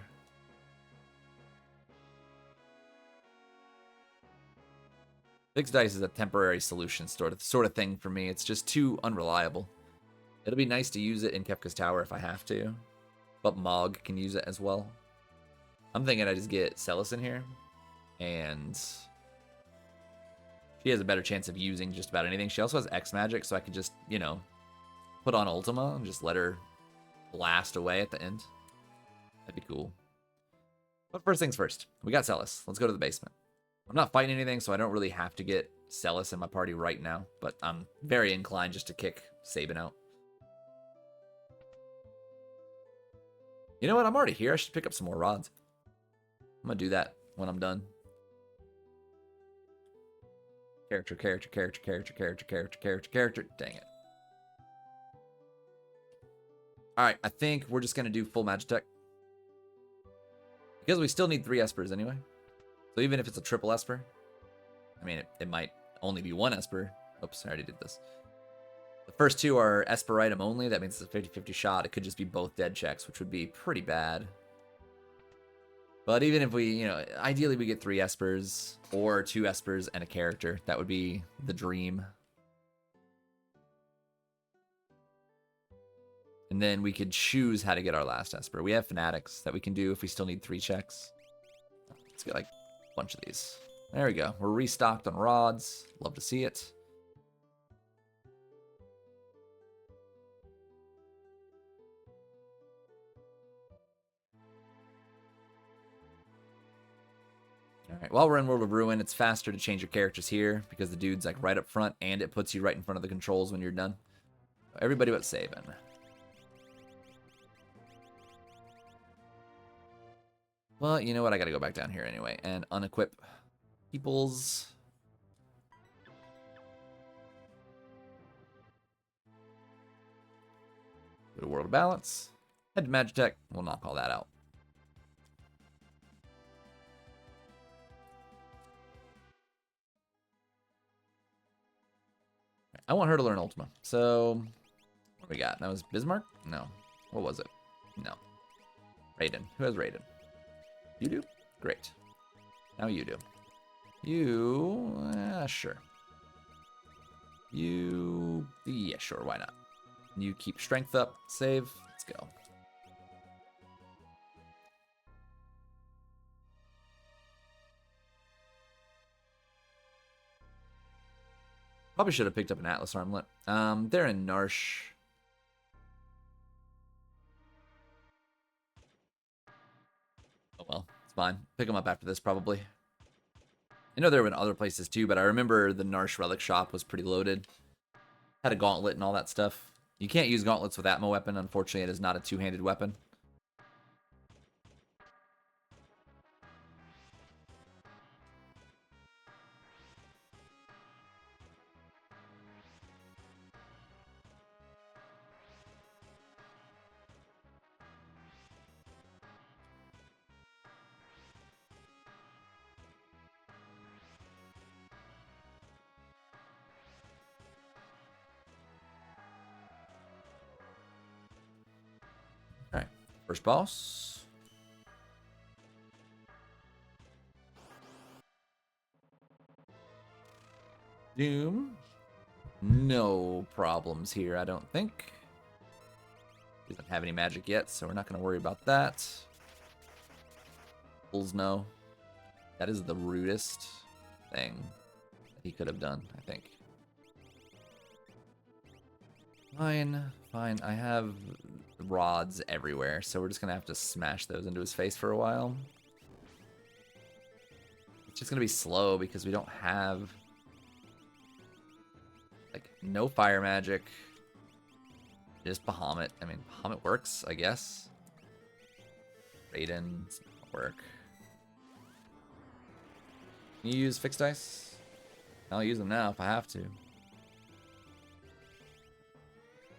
Fixed dice is a temporary solution sort of thing for me. It's just too unreliable. It'll be nice to use it in Kefka's Tower if I have to, but Mog can use it as well. I'm thinking I just get Celis in here And she has a better chance of using just about anything. She also has X magic, so I could just, you know, put on Ultima and just let her blast away at the end. That'd be cool. But first things first, we got Celis. Let's go to the basement. I'm not fighting anything, so I don't really have to get Celis in my party right now, but I'm very inclined just to kick Sabin out. You know what? I'm already here. I should pick up some more rods. I'm going to do that when I'm done. Character. Dang it. Alright, I think we're just going to do full Magitech. Because we still need 3 Espers anyway. So even if it's a triple Esper, I mean, it might only be 1 Esper. Oops, I already did this. The first 2 are Esper item only. That means it's a 50-50 shot. It could just be both dead checks, which would be pretty bad. But even if we, you know, ideally we get 3 Espers or 2 Espers and a character. That would be the dream. And then we could choose how to get our last Esper. We have Fanatics that we can do if we still need 3 checks. Let's get like a bunch of these. There we go. We're restocked on rods. Love to see it. Alright, while we're in World of Ruin, it's faster to change your characters here because the dude's like right up front and it puts you right in front of the controls when you're done. Everybody but Sabin. Well, you know what? I gotta go back down here anyway and unequip people's. Go to World of Balance. Head to Magitech. We'll knock all that out. I want her to learn Ultima. So, what do we got? That was Bismarck? No. What was it? No. Raiden. Who has Raiden? You do? Great. Now you do. You... sure. You... yeah, sure. Why not? You keep strength up. Save. Let's go. Probably should have picked up an Atlas Armlet. They're in Narsh. Oh well, it's fine. Pick them up after this, probably. I know there have been other places too, but I remember the Narsh Relic Shop was pretty loaded. Had a gauntlet and all that stuff. You can't use gauntlets with Atmo weapon. Unfortunately, it is not a two-handed weapon. Alright, first boss. Doom. No problems here, I don't think. Doesn't have any magic yet, so we're not going to worry about that. Bulls no. That is the rudest thing that he could have done, I think. Fine, fine. I have rods everywhere, so we're just going to have to smash those into his face for a while. It's just going to be slow because we don't have... like, no fire magic. Just Bahamut. I mean, Bahamut works, I guess. Raiden doesn't work. Can you use fixed dice? I'll use them now if I have to.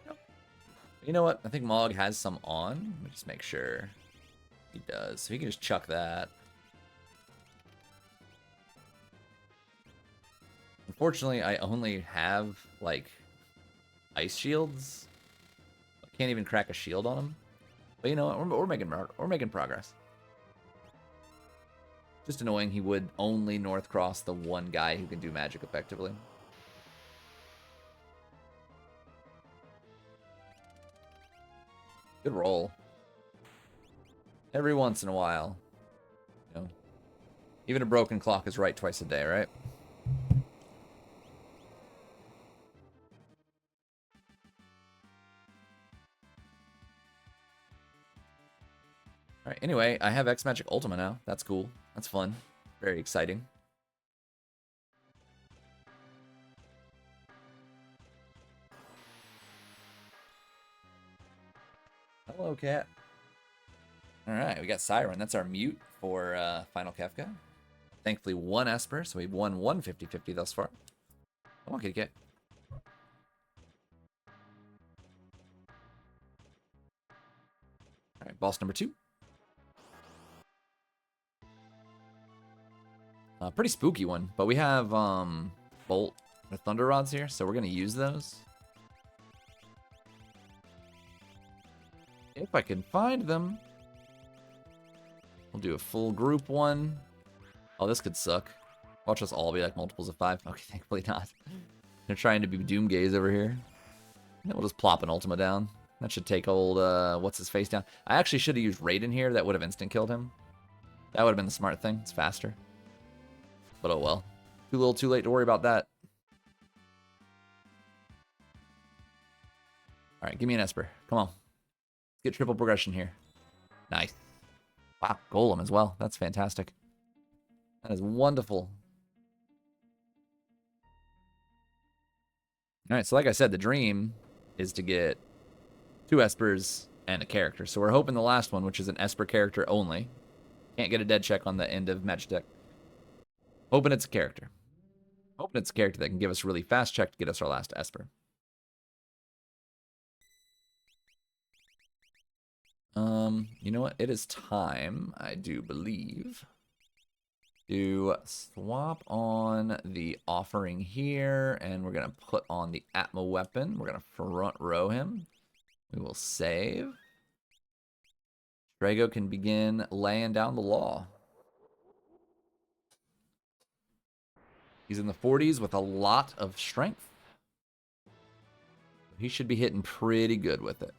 Nope. You know what? I think Mog has some on. Let me just make sure. He does. So he can just chuck that. Unfortunately, I only have, like, ice shields. I can't even crack a shield on him. But you know what? We're making progress. Just annoying he would only North Cross the one guy who can do magic effectively. Good roll. Every once in a while. You know. Even a broken clock is right twice a day, right? Alright, anyway, I have X-Magic Ultima now. That's cool. That's fun. Very exciting. Hello, cat. Alright, we got Siren. That's our mute for Final Kefka. Thankfully, one Esper, so we've won one 50-50 thus far. Come on, kitty cat. Alright, boss number 2. Pretty spooky one, but we have Bolt the Thunder Rods here, so we're gonna use those. If I can find them. We'll do a full group one. Oh, this could suck. Watch us all be like multiples of 5. Okay, thankfully not. They're trying to be Doomgaze over here. And we'll just plop an Ultima down. That should take old, what's his face down. I actually should have used Raiden here. That would have instant killed him. That would have been the smart thing. It's faster. But oh well. Too little too late to worry about that. Alright, give me an Esper. Come on. Let's get triple progression here. Nice. Wow, Golem as well. That's fantastic. That is wonderful. Alright, so like I said, the dream is to get 2 Espers and a character. So we're hoping the last one, which is an Esper character only. Can't get a dead check on the end of match deck. Hoping it's a character. Hoping it's a character that can give us a really fast check to get us our last Esper. You know what? It is time, I do believe, to swap on the offering here, and we're going to put on the Atma weapon. We're going to front row him. We will save. Drago can begin laying down the law. He's in the 40s with a lot of strength. He should be hitting pretty good with it.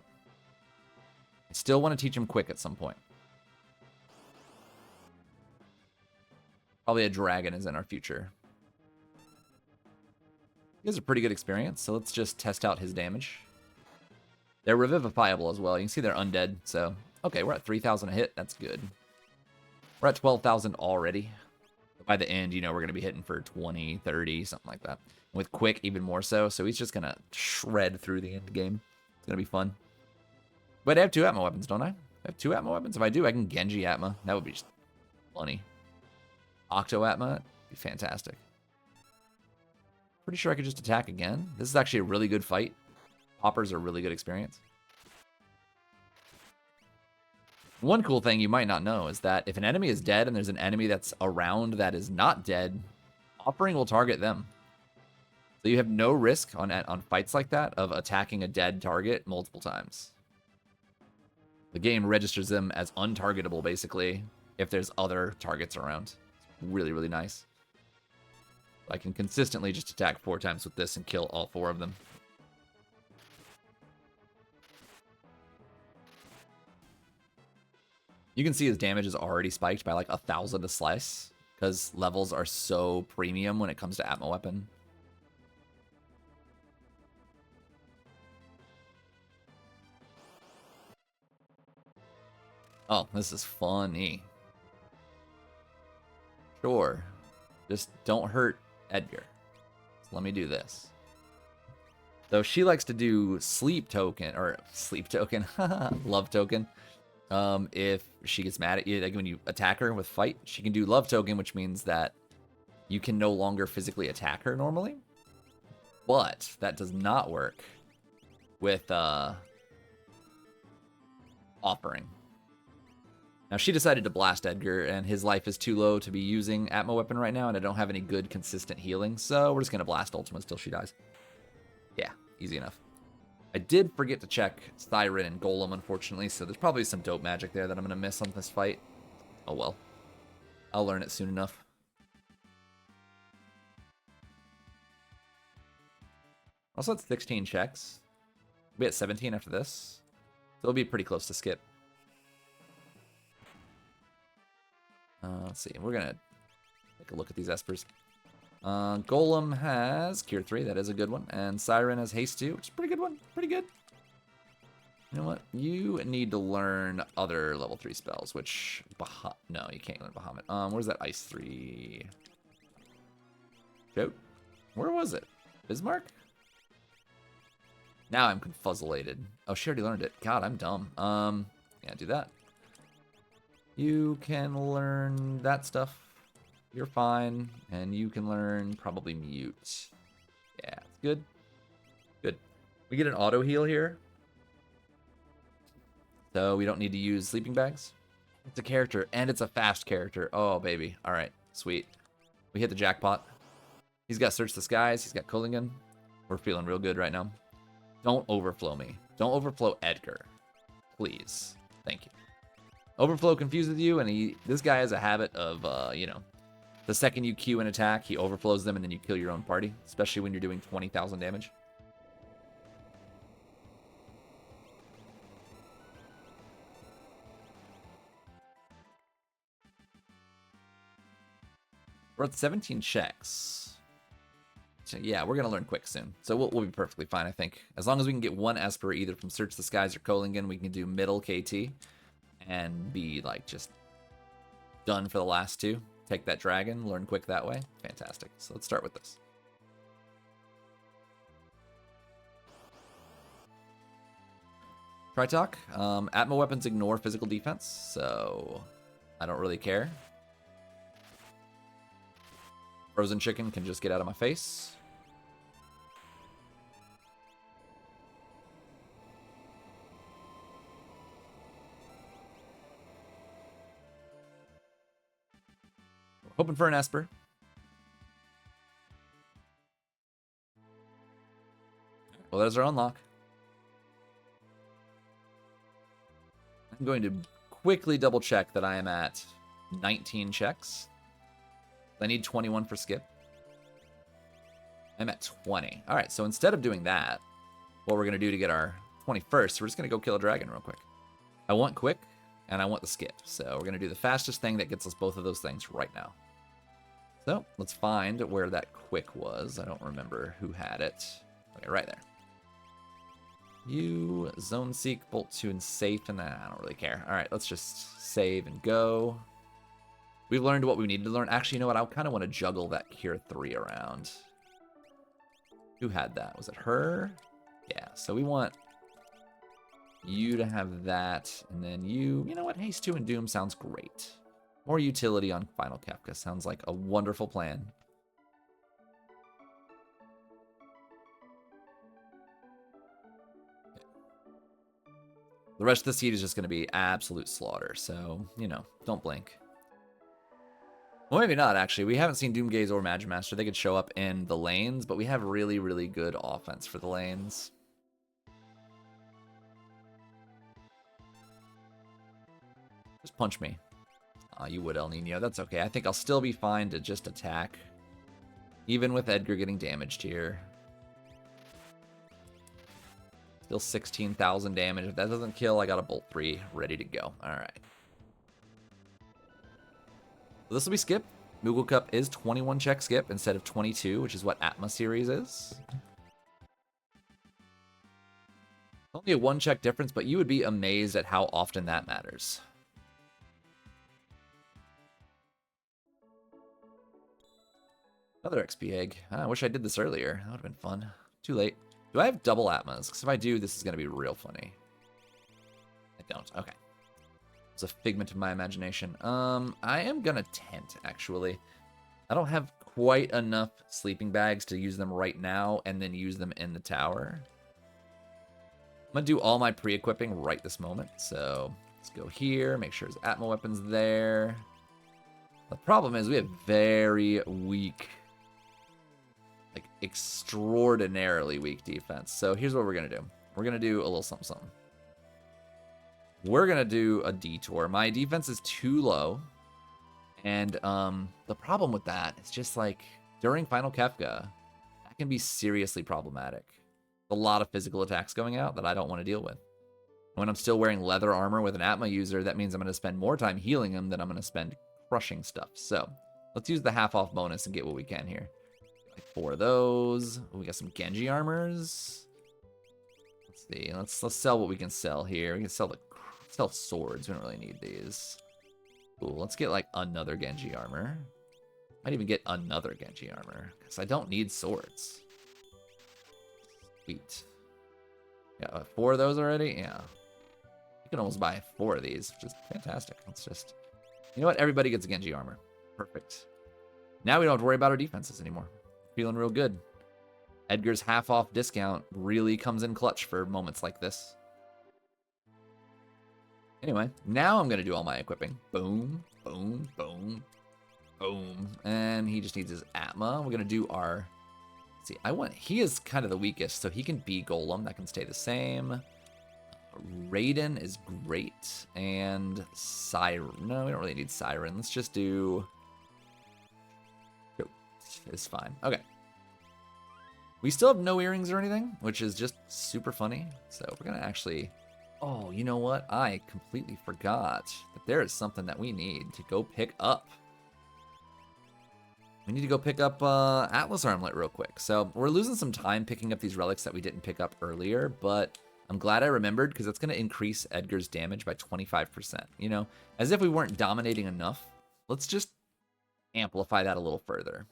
I still want to teach him quick at some point. Probably a dragon is in our future. He has a pretty good experience, so let's just test out his damage. They're revivifiable as well. You can see they're undead, so... Okay, we're at 3,000 a hit. That's good. We're at 12,000 already. By the end, you know, we're going to be hitting for 20, 30, something like that. With quick, even more so. So he's just going to shred through the end game. It's going to be fun. But I have 2 Atma weapons, don't I? I have 2 Atma weapons? If I do, I can Genji Atma. That would be just funny. Octo Atma? Be fantastic. Pretty sure I could just attack again. This is actually a really good fight. Poppers are a really good experience. One cool thing you might not know is that if an enemy is dead and there's an enemy that's around that is not dead, Offering will target them. So you have no risk on fights like that of attacking a dead target multiple times. The game registers them as untargetable, basically, if there's other targets around. It's really, really nice. I can consistently just attack 4 times with this and kill all 4 of them. You can see his damage is already spiked by like 1,000 a slice, because levels are so premium when it comes to Atma weapon. Oh, this is funny. Sure. Just don't hurt Edgar. So let me do this. So she likes to do sleep token, or sleep token, love token. If she gets mad at you, like when you attack her with fight, she can do love token, which means that you can no longer physically attack her normally. But that does not work with offering. Now she decided to blast Edgar, and his life is too low to be using Atma weapon right now, and I don't have any good consistent healing, so we're just gonna blast Ultima until she dies. Yeah, easy enough. I did forget to check Siren and Golem, unfortunately, so there's probably some dope magic there that I'm going to miss on this fight. Oh well. I'll learn it soon enough. Also, it's 16 checks. We'll be at 17 after this. So it'll be pretty close to skip. Let's see. We're going to Take a look at these espers. Golem has Cure 3, that is a good one. And Siren has Haste 2, which is a pretty good one. Pretty good. You know what? You need to learn other level 3 spells, which... No, you can't learn Bahamut. Where's that Ice 3? Joke? Where was it? Bismarck? Now I'm confuzzulated. Oh, she already learned it. God, I'm dumb. Yeah, do that. You can learn that stuff. You're fine. And you can learn probably Mute. Yeah, good. Good. We get an auto heal here. So we don't need to use sleeping bags. It's a character, and it's a fast character. Oh, baby. All right, sweet. We hit the jackpot. He's got Search the Skies. He's got Culligan. We're feeling real good right now. Don't overflow me. Don't overflow Edgar. Please. Thank you. Overflow confuses you, and this guy has a habit of, you know, the second you Q an attack, he overflows them, and then you kill your own party, especially when you're doing 20,000 damage. We're at 17 checks. So yeah, we're going to learn quick soon. So we'll be perfectly fine, I think. As long as we can get one Esper either from Search the Skies or Kolingen, we can do middle KT and be, like, just done for the last two. Take that dragon, learn quick that way. Fantastic. So let's start with this. Tritalk. Atma weapons ignore physical defense, so I don't really care. Frozen chicken can just get out of my face. Hoping for an Esper. Well, there's our unlock. I'm going to quickly double check that I am at 19 checks. I need 21 for skip. I'm at 20. All right, so instead of doing that, what we're going to do to get our 21st, we're just going to go kill a dragon real quick. I want quick, and I want the skip. So we're going to do the fastest thing that gets us both of those things right now. So let's find where that quick was. I don't remember who had it. Okay, right there. You, Zone Seek, Bolt 2, and Safe, and I don't really care. All right, let's just save and go. We've learned what we needed to learn. Actually, you know what? I kind of want to juggle that Cure 3 around. Who had that? Was it her? Yeah, so we want you to have that, and then you know what? Haste 2 and Doom sounds great. More utility on Final Kefka sounds like a wonderful plan. The rest of the seed is just going to be absolute slaughter, so, you know, don't blink. Well, maybe not, actually. We haven't seen Doomgaze or Magimaster. They could show up in the lanes, but we have really, really good offense for the lanes. Just punch me. Oh, you would, El Nino. That's okay. I think I'll still be fine to just attack. Even with Edgar getting damaged here. Still 16,000 damage. If that doesn't kill, I got a Bolt 3 ready to go. Alright. So this will be skip. Moogle Cup is 21 check skip instead of 22, which is what Atma series is. Only a 1 check difference, but you would be amazed at how often that matters. Another XP egg. I wish I did this earlier. That would have been fun. Too late. Do I have double Atmas? Because if I do, this is going to be real funny. I don't. Okay. It's a figment of my imagination. I am going to tent, actually. I don't have quite enough sleeping bags to use them right now and then use them in the tower. I'm going to do all my pre-equipping right this moment. So let's go here. Make sure there's Atma weapons there. The problem is we have very weak, like extraordinarily weak defense. So here's what we're going to do. We're going to do a little something, something. We're going to do a detour. My defense is too low. And the problem with that is just like during Final Kefka, that can be seriously problematic. A lot of physical attacks going out that I don't want to deal with. When I'm still wearing leather armor with an Atma user, that means I'm going to spend more time healing him than I'm going to spend crushing stuff. So Let's use the half off bonus and get what we can here. Like 4 of those. Ooh, we got some Genji armors. Let's see. Let's sell what we can sell here. We can sell swords. We don't really need these. Cool. Let's get like another Genji armor. Might even get another Genji armor because I don't need swords. Sweet. Got 4 of those already? Yeah. You can almost buy 4 of these, which is fantastic. Let's just... You know what? Everybody gets a Genji armor. Perfect. Now we don't have to worry about our defenses anymore. Feeling real good. Edgar's half off discount really comes in clutch for moments like this. Anyway, now I'm going to do all my equipping. Boom, boom, boom, boom. And he just needs his Atma. We're going to do our... See, he is kind of the weakest, so he can be Golem. That can stay the same. Raiden is great. And Siren. No, we don't really need Siren. Let's just do... It's fine. Okay. We still have no earrings or anything, which is just super funny. So we're going to actually... Oh, you know what? I completely forgot that there is something that we need to go pick up. We need to go pick up Atlas Armlet real quick. So we're losing some time picking up these relics that we didn't pick up earlier, but I'm glad I remembered because that's going to increase Edgar's damage by 25%. You know, as if we weren't dominating enough. Let's just amplify that a little further.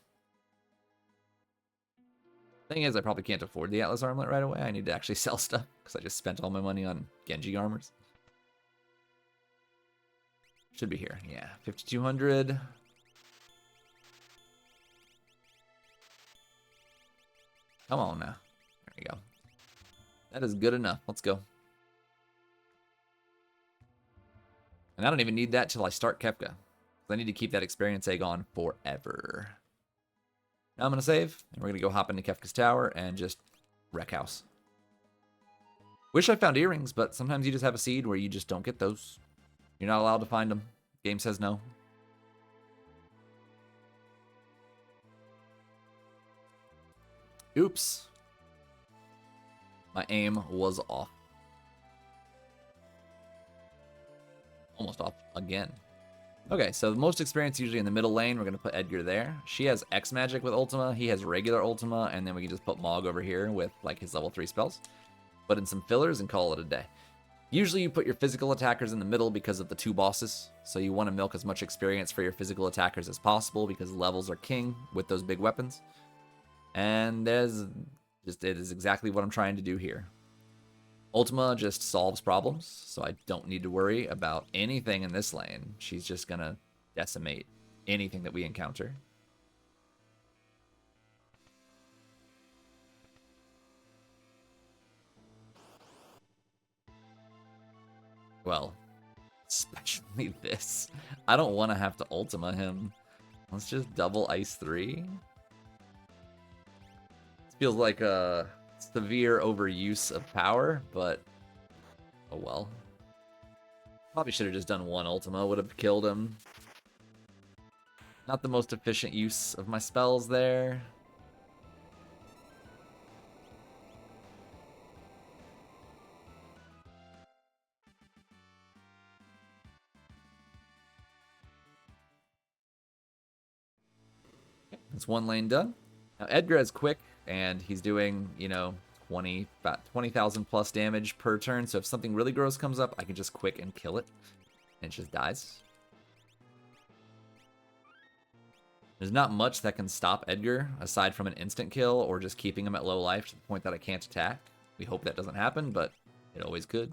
Thing is, I probably can't afford the Atlas Armlet right away. I need to actually sell stuff because I just spent all my money on Genji armors. Should be here. Yeah, 5,200. Come on now. There you go. That is good enough. Let's go. And I don't even need that till I start Kefka. I need to keep that experience egg on forever. Now I'm going to save, and we're going to go hop into Kefka's tower and just wreck house. Wish I found earrings, but sometimes you just have a seed where you just don't get those. You're not allowed to find them. Game says no. Oops. My aim was off. Almost off again. Okay, so the most experience usually in the middle lane. We're going to put Edgar there. She has X magic with Ultima. He has regular Ultima, and then we can just put Mog over here with like his level 3 spells. Put in some fillers and call it a day. Usually you put your physical attackers in the middle because of the 2 bosses. So you want to milk as much experience for your physical attackers as possible because levels are king with those big weapons. And it is exactly what I'm trying to do here. Ultima just solves problems, so I don't need to worry about anything in this lane. She's just gonna decimate anything that we encounter. Well, especially this. I don't want to have to Ultima him. Let's just double Ice 3. This feels like a severe overuse of power, but oh well. Probably should have just done 1 Ultima, would have killed him. Not the most efficient use of my spells there. Okay, that's 1 lane done. Now Edgar is quick, and he's doing, you know, about 20,000 plus damage per turn. So if something really gross comes up, I can just quick and kill it, and it just dies. There's not much that can stop Edgar aside from an instant kill or just keeping him at low life to the point that I can't attack. We hope that doesn't happen, but it always could.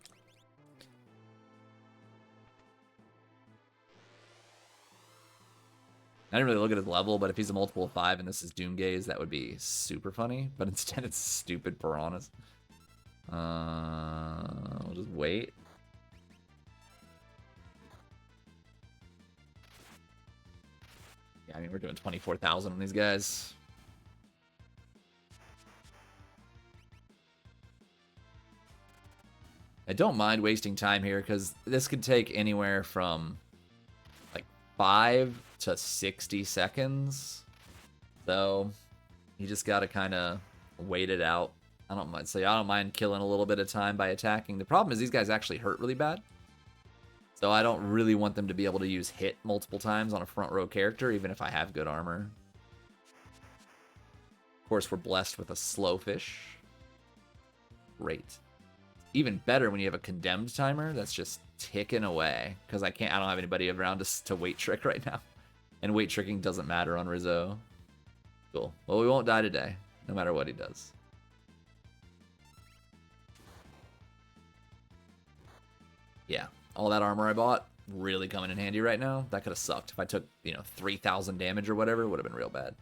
I didn't really look at his level, but if he's a multiple of 5 and this is Doomgaze, that would be super funny. But instead, it's stupid piranhas. We'll just wait. Yeah, I mean, we're doing 24,000 on these guys. I don't mind wasting time here because this could take anywhere from like 5 to 60 seconds. So you just got to kind of wait it out. I don't mind killing a little bit of time by attacking. The problem is these guys actually hurt really bad. So I don't really want them to be able to use hit multiple times on a front row character, even if I have good armor. Of course, we're blessed with a slow fish. Great. Even better when you have a condemned timer that's just ticking away, because I don't have anybody around to weight trick right now. And weight tricking doesn't matter on Rizzo. Cool. Well, we won't die today, no matter what he does. Yeah, all that armor I bought, really coming in handy right now. That could have sucked. If I took, 3,000 damage or whatever, it would have been real bad.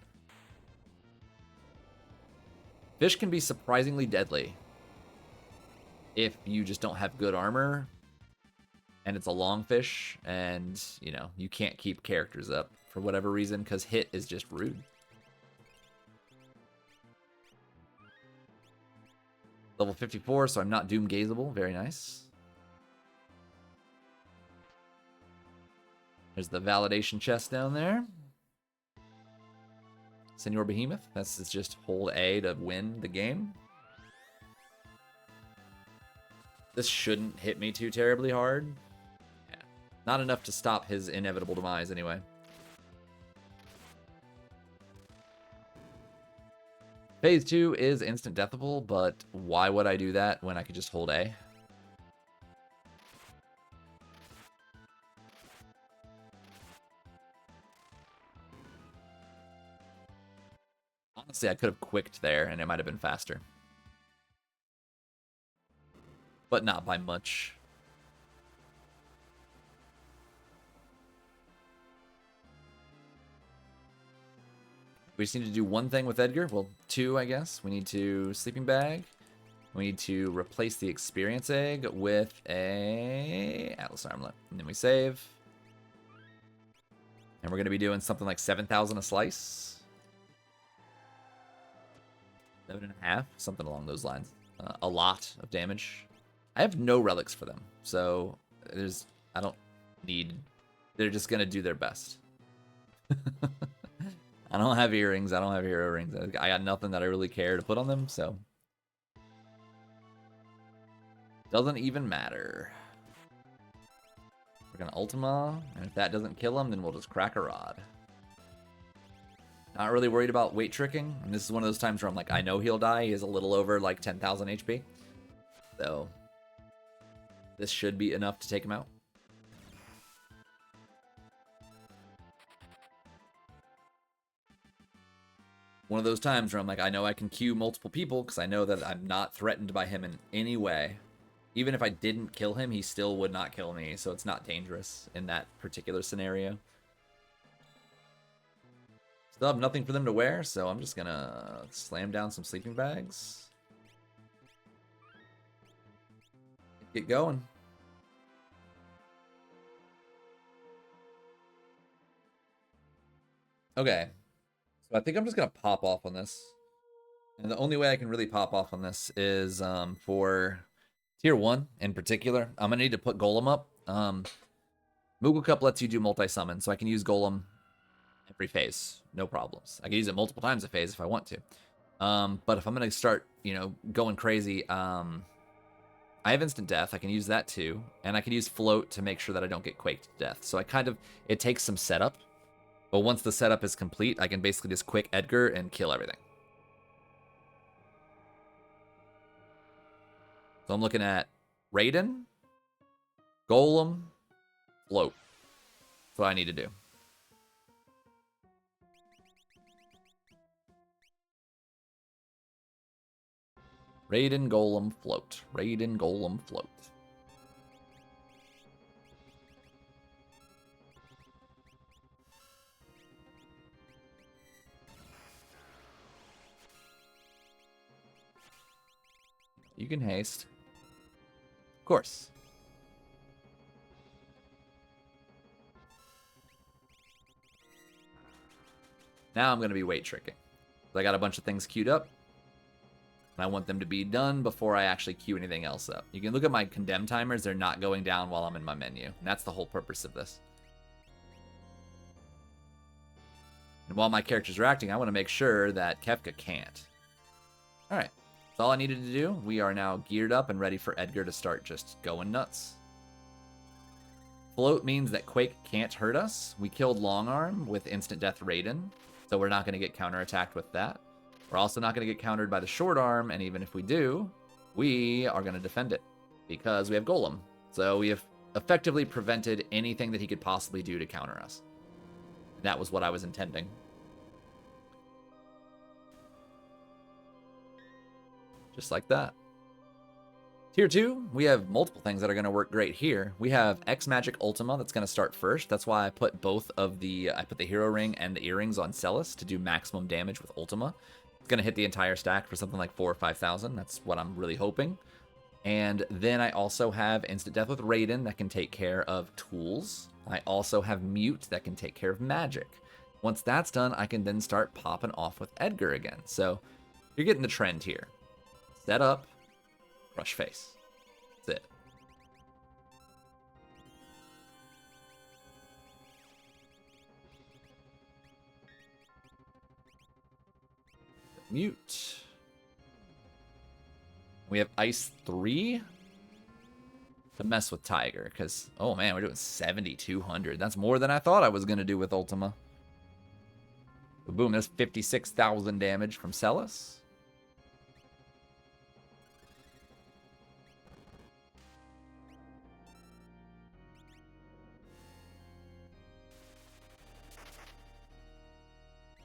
Fish can be surprisingly deadly if you just don't have good armor, and it's a long fish, and, you can't keep characters up for whatever reason, because hit is just rude. Level 54, so I'm not doom gazeable. Very nice. There's the validation chest down there. Senor Behemoth. That's just hold A to win the game. This shouldn't hit me too terribly hard. Yeah. Not enough to stop his inevitable demise anyway. Phase 2 is instant deathable, but why would I do that when I could just hold A? Honestly, I could have quicked there, and it might have been faster. But not by much. We just need to do one thing with Edgar. Well, two, I guess. We need to sleeping bag. We need to replace the experience egg with a Atlas Armlet. And then we save. And we're going to be doing something like 7,000 a slice. 7.5, something along those lines. A lot of damage. I have no relics for them, so I don't need. They're just gonna do their best. I don't have earrings. I don't have hero rings. I got nothing that I really care to put on them, so doesn't even matter. We're gonna Ultima, and if that doesn't kill him, then we'll just crack a rod. Not really worried about weight tricking. And this is one of those times where I'm like, I know he'll die. He is a little over like 10,000 HP. So this should be enough to take him out. One of those times where I'm like, I know I can queue multiple people because I know that I'm not threatened by him in any way. Even if I didn't kill him, he still would not kill me. So it's not dangerous in that particular scenario. Still have nothing for them to wear, so I'm just gonna slam down some sleeping bags. Get going. Okay. So I think I'm just gonna pop off on this. And the only way I can really pop off on this is for tier 1 in particular. I'm gonna need to put Golem up. Moogle Cup lets you do multi-summon, so I can use Golem every phase, no problems. I can use it multiple times a phase if I want to. But if I'm gonna start, going crazy, I have instant death. I can use that too, and I can use float to make sure that I don't get quaked to death. So it takes some setup, but once the setup is complete, I can basically just quick Edgar and kill everything. So I'm looking at Raiden, Golem, float. That's what I need to do. Raiden, Golem, float. Raiden, Golem, float. You can haste. Of course. Now I'm going to be weight tricking. I got a bunch of things queued up. And I want them to be done before I actually queue anything else up. You can look at my condemn timers. They're not going down while I'm in my menu. And that's the whole purpose of this. And while my characters are acting, I want to make sure that Kefka can't. Alright. That's all I needed to do. We are now geared up and ready for Edgar to start just going nuts. Float means that Quake can't hurt us. We killed Long Arm with Instant Death Raiden, so we're not going to get counterattacked with that. We're also not going to get countered by the Short Arm, and even if we do, we are going to defend it because we have Golem. So we have effectively prevented anything that he could possibly do to counter us. That was what I was intending. Just like that. Tier 2, we have multiple things that are going to work great here. We have X Magic Ultima that's going to start first. That's why I put both of the, I put the Hero Ring and the Earrings on Celis to do maximum damage with Ultima. It's going to hit the entire stack for something like 4,000 or 5,000. That's what I'm really hoping. And then I also have Instant Death with Raiden that can take care of tools. I also have Mute that can take care of magic. Once that's done, I can then start popping off with Edgar again. So you're getting the trend here. Set up, rush face. That's it. Mute. We have Ice 3 to mess with Tiger, because, oh man, we're doing 7,200. That's more than I thought I was going to do with Ultima. But boom, there's 56,000 damage from Celis.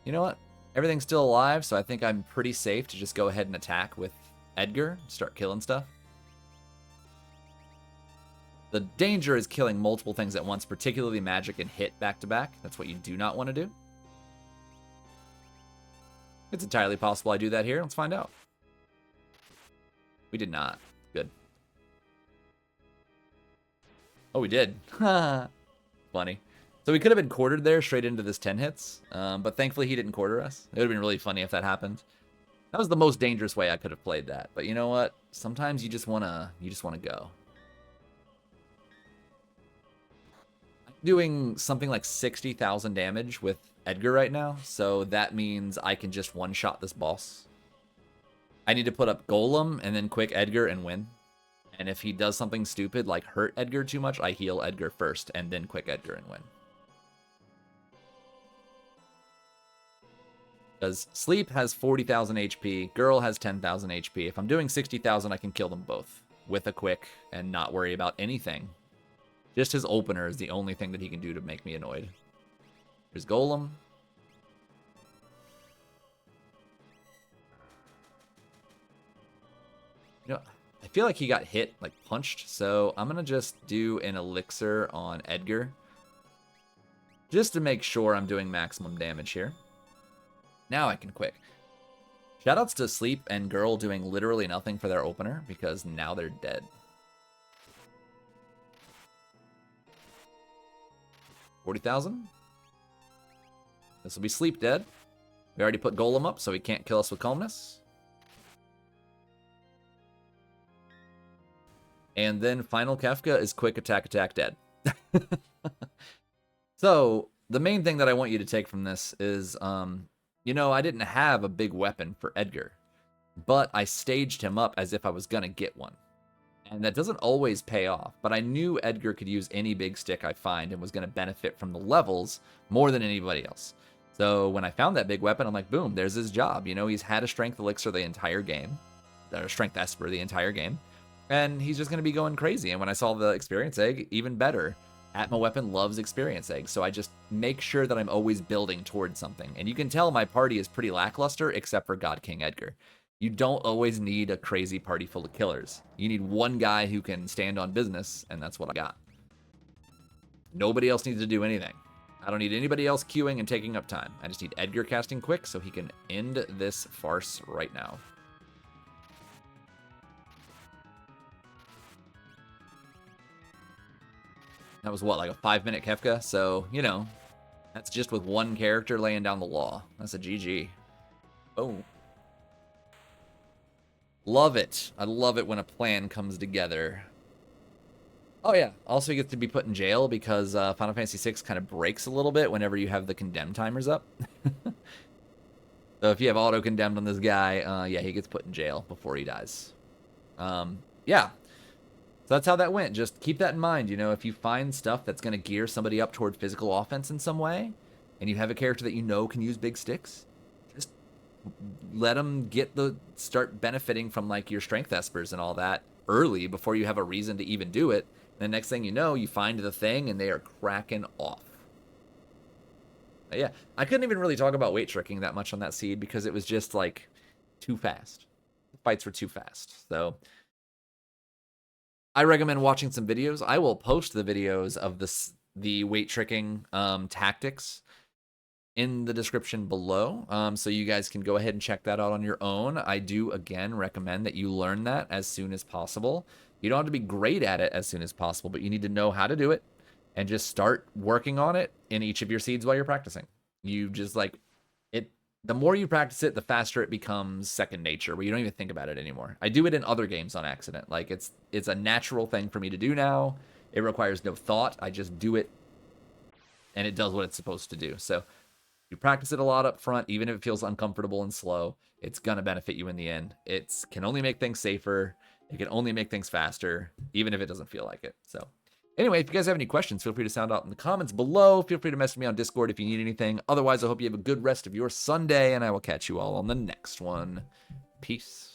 You know what? Everything's still alive, so I think I'm pretty safe to just go ahead and attack with Edgar, start killing stuff. The danger is killing multiple things at once, particularly magic and hit back-to-back. That's what you do not want to do. It's entirely possible I do that here. Let's find out. We did not. Good. Oh, we did. Funny. So we could have been quartered there straight into this 10 hits, but thankfully he didn't quarter us. It would have been really funny if that happened. That was the most dangerous way I could have played that. But you know what? Sometimes you just wanna go. I'm doing something like 60,000 damage with Edgar right now, so that means I can just one-shot this boss. I need to put up Golem and then quick Edgar and win. And if he does something stupid like hurt Edgar too much, I heal Edgar first and then quick Edgar and win. Because Sleep has 40,000 HP, Girl has 10,000 HP. If I'm doing 60,000, I can kill them both with a quick and not worry about anything. Just his opener is the only thing that he can do to make me annoyed. Here's Golem. You know, I feel like he got hit, like punched, so I'm going to just do an Elixir on Edgar. Just to make sure I'm doing maximum damage here. Now I can quick. Shoutouts to Sleep and Girl doing literally nothing for their opener, because now they're dead. 40,000. This will be Sleep dead. We already put Golem up, so he can't kill us with Calmness. And then final Kefka is quick attack, dead. So the main thing that I want you to take from this is, you know, I didn't have a big weapon for Edgar, but I staged him up as if I was going to get one. And that doesn't always pay off, but I knew Edgar could use any big stick I find and was going to benefit from the levels more than anybody else. So when I found that big weapon, I'm like, boom, there's his job. You know, he's had a strength elixir the entire game, or strength esper the entire game, and he's just going to be going crazy. And when I saw the experience egg, even better. Atma Weapon loves experience eggs, so I just make sure that I'm always building towards something. And you can tell my party is pretty lackluster, except for God King Edgar. You don't always need a crazy party full of killers. You need one guy who can stand on business, and that's what I got. Nobody else needs to do anything. I don't need anybody else queuing and taking up time. I just need Edgar casting quick so he can end this farce right now. That was what, like a 5-minute Kefka? So, you know, that's just with one character laying down the law. That's a GG. Oh. Love it. I love it when a plan comes together. Oh yeah, also he gets to be put in jail because Final Fantasy VI kind of breaks a little bit whenever you have the condemn timers up. So if you have auto-condemned on this guy, yeah, he gets put in jail before he dies. Yeah. So that's how that went. Just keep that in mind. You know, if you find stuff that's going to gear somebody up toward physical offense in some way, and you have a character that you know can use big sticks, just let them start benefiting from like your strength espers and all that early before you have a reason to even do it. And the next thing you know, you find the thing and they are cracking off. But yeah, I couldn't even really talk about weight tricking that much on that seed because it was just like too fast. The fights were too fast. So I recommend watching some videos. I will post the videos of the weight tricking tactics in the description below, so you guys can go ahead and check that out on your own. I do, again, recommend that you learn that as soon as possible. You don't have to be great at it as soon as possible, but you need to know how to do it and just start working on it in each of your seeds while you're practicing. You just like it. The more you practice it, the faster it becomes second nature, where you don't even think about it anymore. I do it in other games on accident. Like it's a natural thing for me to do now. It requires no thought. I just do it, and it does what it's supposed to do. So you practice it a lot up front, even if it feels uncomfortable and slow, it's going to benefit you in the end. It can only make things safer. It can only make things faster, even if it doesn't feel like it. So anyway, if you guys have any questions, feel free to sound out in the comments below. Feel free to message me on Discord if you need anything. Otherwise, I hope you have a good rest of your Sunday, and I will catch you all on the next one. Peace.